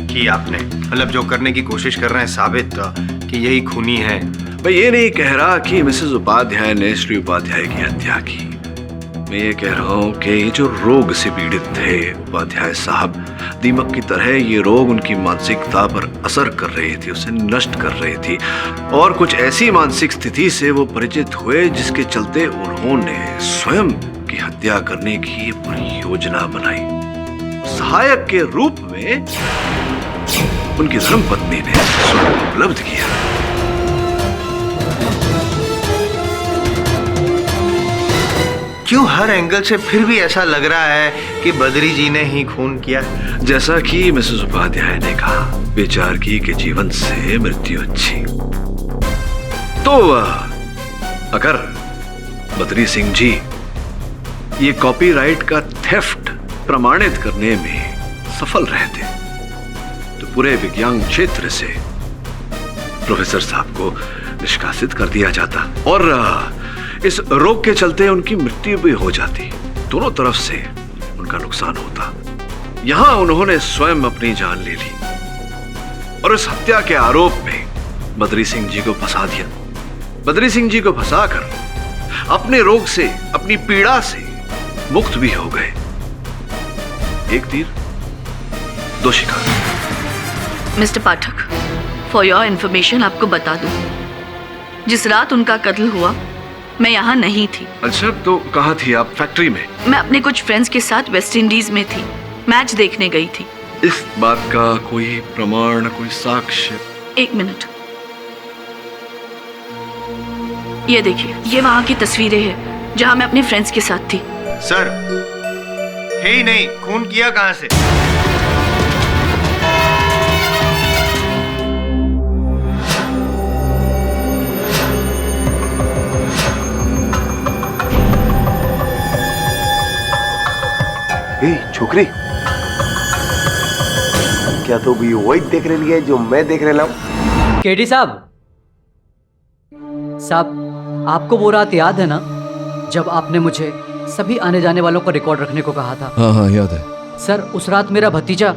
की आपने। मतलब जो करने की कोशिश कर रहे हैं साबित कि यही खूनी है। मैं ये नहीं कह रहा कि मिसेस उपाध्याय ने श्री उपाध्याय की हत्या की। मैं ये कह रहा हूँ कि ये जो रोग से पीड़ित थे उपाध्याय साहब, दीमक की तरह ये रोग उनकी मानसिकता पर असर कर रही थी, उसे नष्ट कर रही थी। और कुछ ऐसी मानसिक स्थिति से वो परिचित हुए जिसके चलते उन्होंने स्वयं की हत्या करने की पूरी योजना बनाई। सहायक के रूप में उनकी धर्मपत्नी ने स्वयं उपलब्ध किया। क्यों हर एंगल से फिर भी ऐसा लग रहा है कि बद्री जी ने ही खून किया? जैसा कि मिसेस उपाध्याय ने कहा, बेचारगी के जीवन से मृत्यु अच्छी। तो अगर बद्री सिंह जी ये कॉपीराइट का थेफ्ट प्रमाणित करने में सफल रहते तो पूरे विज्ञान क्षेत्र से प्रोफेसर साहब को निष्कासित कर दिया जाता और इस रोग के चलते उनकी मृत्यु भी हो जाती। दोनों तरफ से उनका नुकसान होता। यहां उन्होंने स्वयं अपनी जान ले ली और इस हत्या के आरोप में बद्री सिंह जी को फंसा दिया। बद्री सिंह जी को फंसाकर अपने रोग से, अपनी पीड़ा से मुक्त भी हो गए। एक तीर दो शिकार। Mister Pathak, for your information आपको बता दूं, जिस रात उनका कत्ल हुआ मैं यहाँ नहीं थी। अच्छा, तो कहाँ थी आप? फैक्ट्री में? मैं अपने कुछ फ्रेंड्स के साथ वेस्ट इंडीज में थी, मैच देखने गई थी। इस बात का कोई प्रमाण, कोई साक्ष्य? एक मिनट, ये देखिए, ये वहाँ की तस्वीरें हैं जहाँ मैं अपने फ्रेंड्स के साथ थी। सर, है ही नहीं, खून किया कहाँ से? छोकरी, क्या तो भी वही देख रही है जो मैं देख रहा हूँ? केडी साहब, आपको वो रात याद है ना जब आपने मुझे सभी आने जाने वालों का रिकॉर्ड रखने को कहा था? हाँ याद है सर, उस रात मेरा भतीजा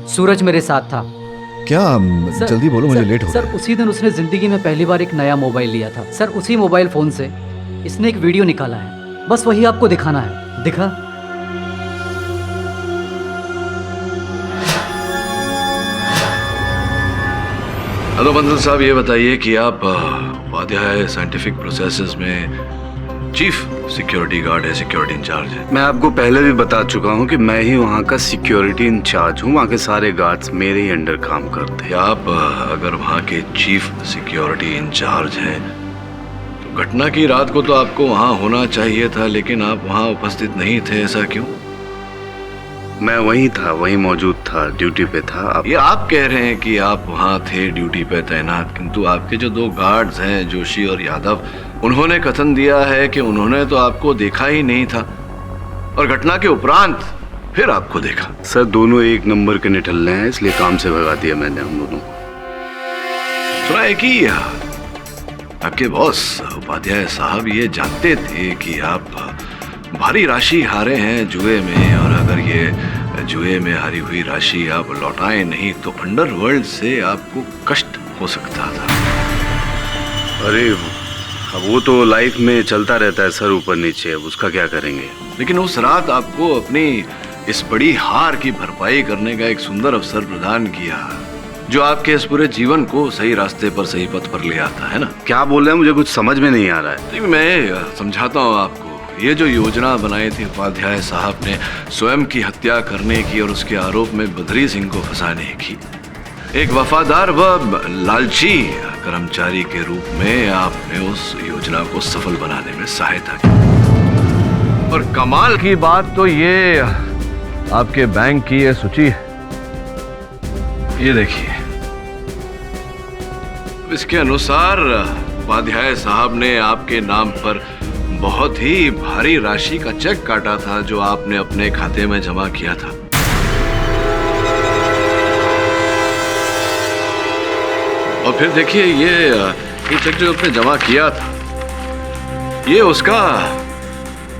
सूरज मेरे साथ था। क्या? जल्दी बोलो, मुझे लेट हो सर, उसी दिन उसने जिंदगी में पहली बार एक नया मोबाइल लिया था। सर, उसी मोबाइल फोन से इसने एक वीडियो निकाला है, बस वही आपको दिखाना है। दिखा? हेलो बंदल साहब, ये बताइए कि आप उपाध्याय साइंटिफिक प्रोसेसेस में चीफ सिक्योरिटी गार्ड है, सिक्योरिटी इंचार्ज है? मैं आपको पहले भी बता चुका हूँ कि मैं ही वहाँ का सिक्योरिटी इंचार्ज हूँ। वहाँ के सारे गार्ड्स मेरे ही अंडर काम करते हैं। आप अगर वहाँ के चीफ सिक्योरिटी इंचार्ज हैं तो घटना की रात को तो आपको वहाँ होना चाहिए था, लेकिन आप वहाँ उपस्थित नहीं थे, ऐसा क्यों? मैं वहीं था, वहीं मौजूद था, ड्यूटी पे था। ये आप कह रहे हैं कि आप वहाँ थे ड्यूटी पे तैनात, किंतु आपके जो दो गार्ड्स हैं जोशी और यादव, उन्होंने कथन दिया है कि उन्होंने तो आपको देखा ही नहीं था और घटना के उपरांत फिर आपको देखा। सर, दोनों एक नंबर के निठल्ले हैं, इसलिए काम से भगा दिया मैंने हम दोनों को। सुना है कि आपके बॉस उपाध्याय साहब ये जानते थे कि आप भारी राशि हारे हैं जुए में, और अगर ये जुए में हारी हुई राशि आप लौटाएं नहीं तो अंडरवर्ल्ड से आपको कष्ट हो सकता था। अरे अब वो तो लाइफ में चलता रहता है सर, ऊपर नीचे, अब उसका क्या करेंगे। लेकिन उस रात आपको अपनी इस बड़ी हार की भरपाई करने का एक सुंदर अवसर प्रदान किया जो आपके इस पूरे जीवन को सही रास्ते पर, सही पथ पर ले आता है ना? क्या बोल रहे हैं, मुझे कुछ समझ में नहीं आ रहा है। मैं समझाता हूँ आपको। ये जो योजना बनाई थी उपाध्याय साहब ने स्वयं की हत्या करने की और उसके आरोप में बद्री सिंह को फंसाने की, एक वफादार व लालची कर्मचारी के रूप में आपने उस योजना को सफल बनाने में सहायता की। और कमाल की बात तो ये आपके बैंक की ये सूची है, ये देखिए। इसके अनुसार उपाध्याय साहब ने आपके नाम पर बहुत ही भारी राशि का चेक काटा था जो आपने अपने खाते में जमा किया था। और फिर देखिए ये चेक जो आपने जमा किया था, ये उसका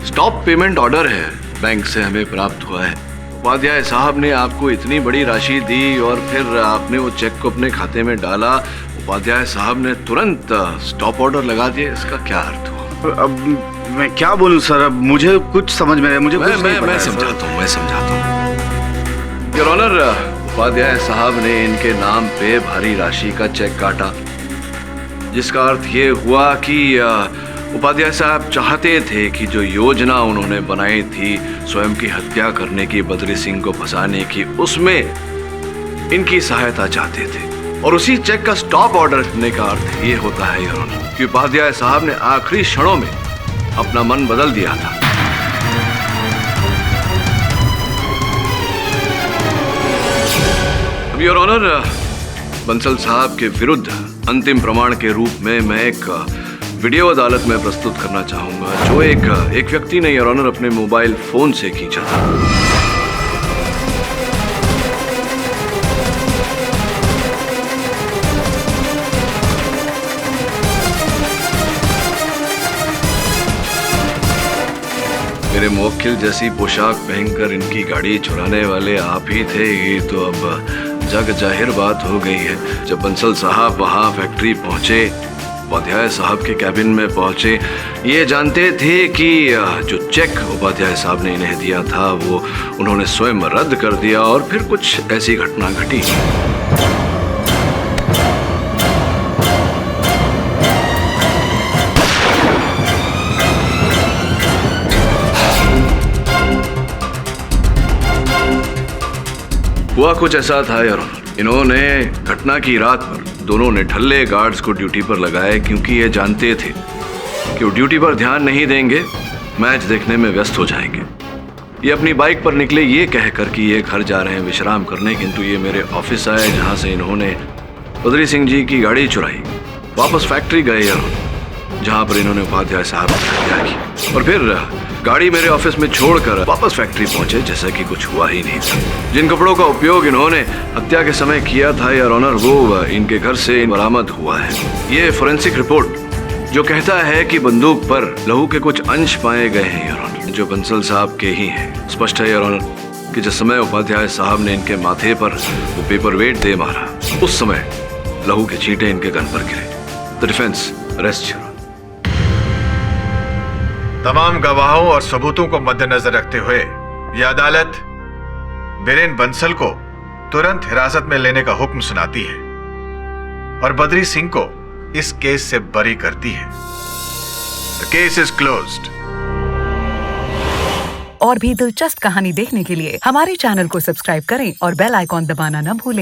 स्टॉप पेमेंट ऑर्डर है, बैंक से हमें प्राप्त हुआ है। उपाध्याय साहब ने आपको इतनी बड़ी राशि दी और फिर आपने वो चेक को अपने खाते में डाला, उपाध्याय साहब ने तुरंत स्टॉप ऑर्डर लगा दिया। इसका क्या अर्थ हुआ? अब मैं क्या बोलूं सर, अब मुझे कुछ समझ में मुझे कुछ नहीं पता मैं है, सर। समझाता हूँ। योर ऑनर, उपाध्याय साहब ने इनके नाम पे भारी राशि का चेक काटा, जिसका अर्थ ये हुआ कि उपाध्याय साहब चाहते थे कि जो योजना उन्होंने बनाई थी स्वयं की हत्या करने की, बद्री सिंह को फंसाने की, उसमें इनकी सहायता चाहते थे। और उसी चेक का स्टॉप ऑर्डर करने का अर्थ ये होता है योर ऑनर कि उपाध्याय साहब ने आखिरी क्षणों में अपना मन बदल दिया था। अब योर ऑनर, बंसल साहब के विरुद्ध अंतिम प्रमाण के रूप में मैं एक वीडियो अदालत में प्रस्तुत करना चाहूंगा जो एक व्यक्ति ने योर ऑनर अपने मोबाइल फोन से खींचा था। मेरे मुवक्किल जैसी पोशाक पहनकर इनकी गाड़ी चुराने वाले आप ही थे, ये तो अब जग जाहिर बात हो गई है। जब बंसल साहब वहाँ फैक्ट्री पहुँचे, उपाध्याय साहब के कैबिन में पहुँचे, ये जानते थे कि जो चेक उपाध्याय साहब ने इन्हें दिया था वो उन्होंने स्वयं रद्द कर दिया और फिर कुछ ऐसी घटना घटी। हुआ कुछ ऐसा था यार, इन्होंने घटना की रात पर दोनों ने ढल्ले गार्ड्स को ड्यूटी पर लगाए क्योंकि ये जानते थे कि वो ड्यूटी पर ध्यान नहीं देंगे, मैच देखने में व्यस्त हो जाएंगे। ये अपनी बाइक पर निकले ये कहकर कि ये घर जा रहे हैं विश्राम करने, किंतु ये मेरे ऑफिस आए जहाँ से इन्होंने बद्री सिंह जी की गाड़ी चुराई। वापस फैक्ट्री गए यार, जहाँ पर इन्होंने उपाध्याय साहब की हत्या की, और फिर गाड़ी मेरे ऑफिस में छोड़कर वापस फैक्ट्री पहुंचे जैसे कि कुछ हुआ ही नहीं था। जिन कपड़ों का उपयोग इन्होंने हत्या के समय किया था यार ऑनर, वो इनके घर से बरामद हुआ है। ये फोरेंसिक रिपोर्ट जो कहता है कि बंदूक पर लहू के कुछ अंश पाए गए हैं यार ऑनर, जो बंसल साहब के ही हैं। स्पष्ट है यार ऑनर कि जिस समय उपाध्याय साहब ने इनके माथे पर वो पेपर वेट दे मारा, उस समय लहू के छींटे इनके गन पर गिरे। The defence arrest. तमाम गवाहों और सबूतों को मद्देनजर रखते हुए यह अदालत वीरेन बंसल को तुरंत हिरासत में लेने का हुक्म सुनाती है और बद्री सिंह को इस केस से बरी करती है। The case is closed. और भी दिलचस्प कहानी देखने के लिए हमारे चैनल को सब्सक्राइब करें और बेल आइकॉन दबाना न भूलें।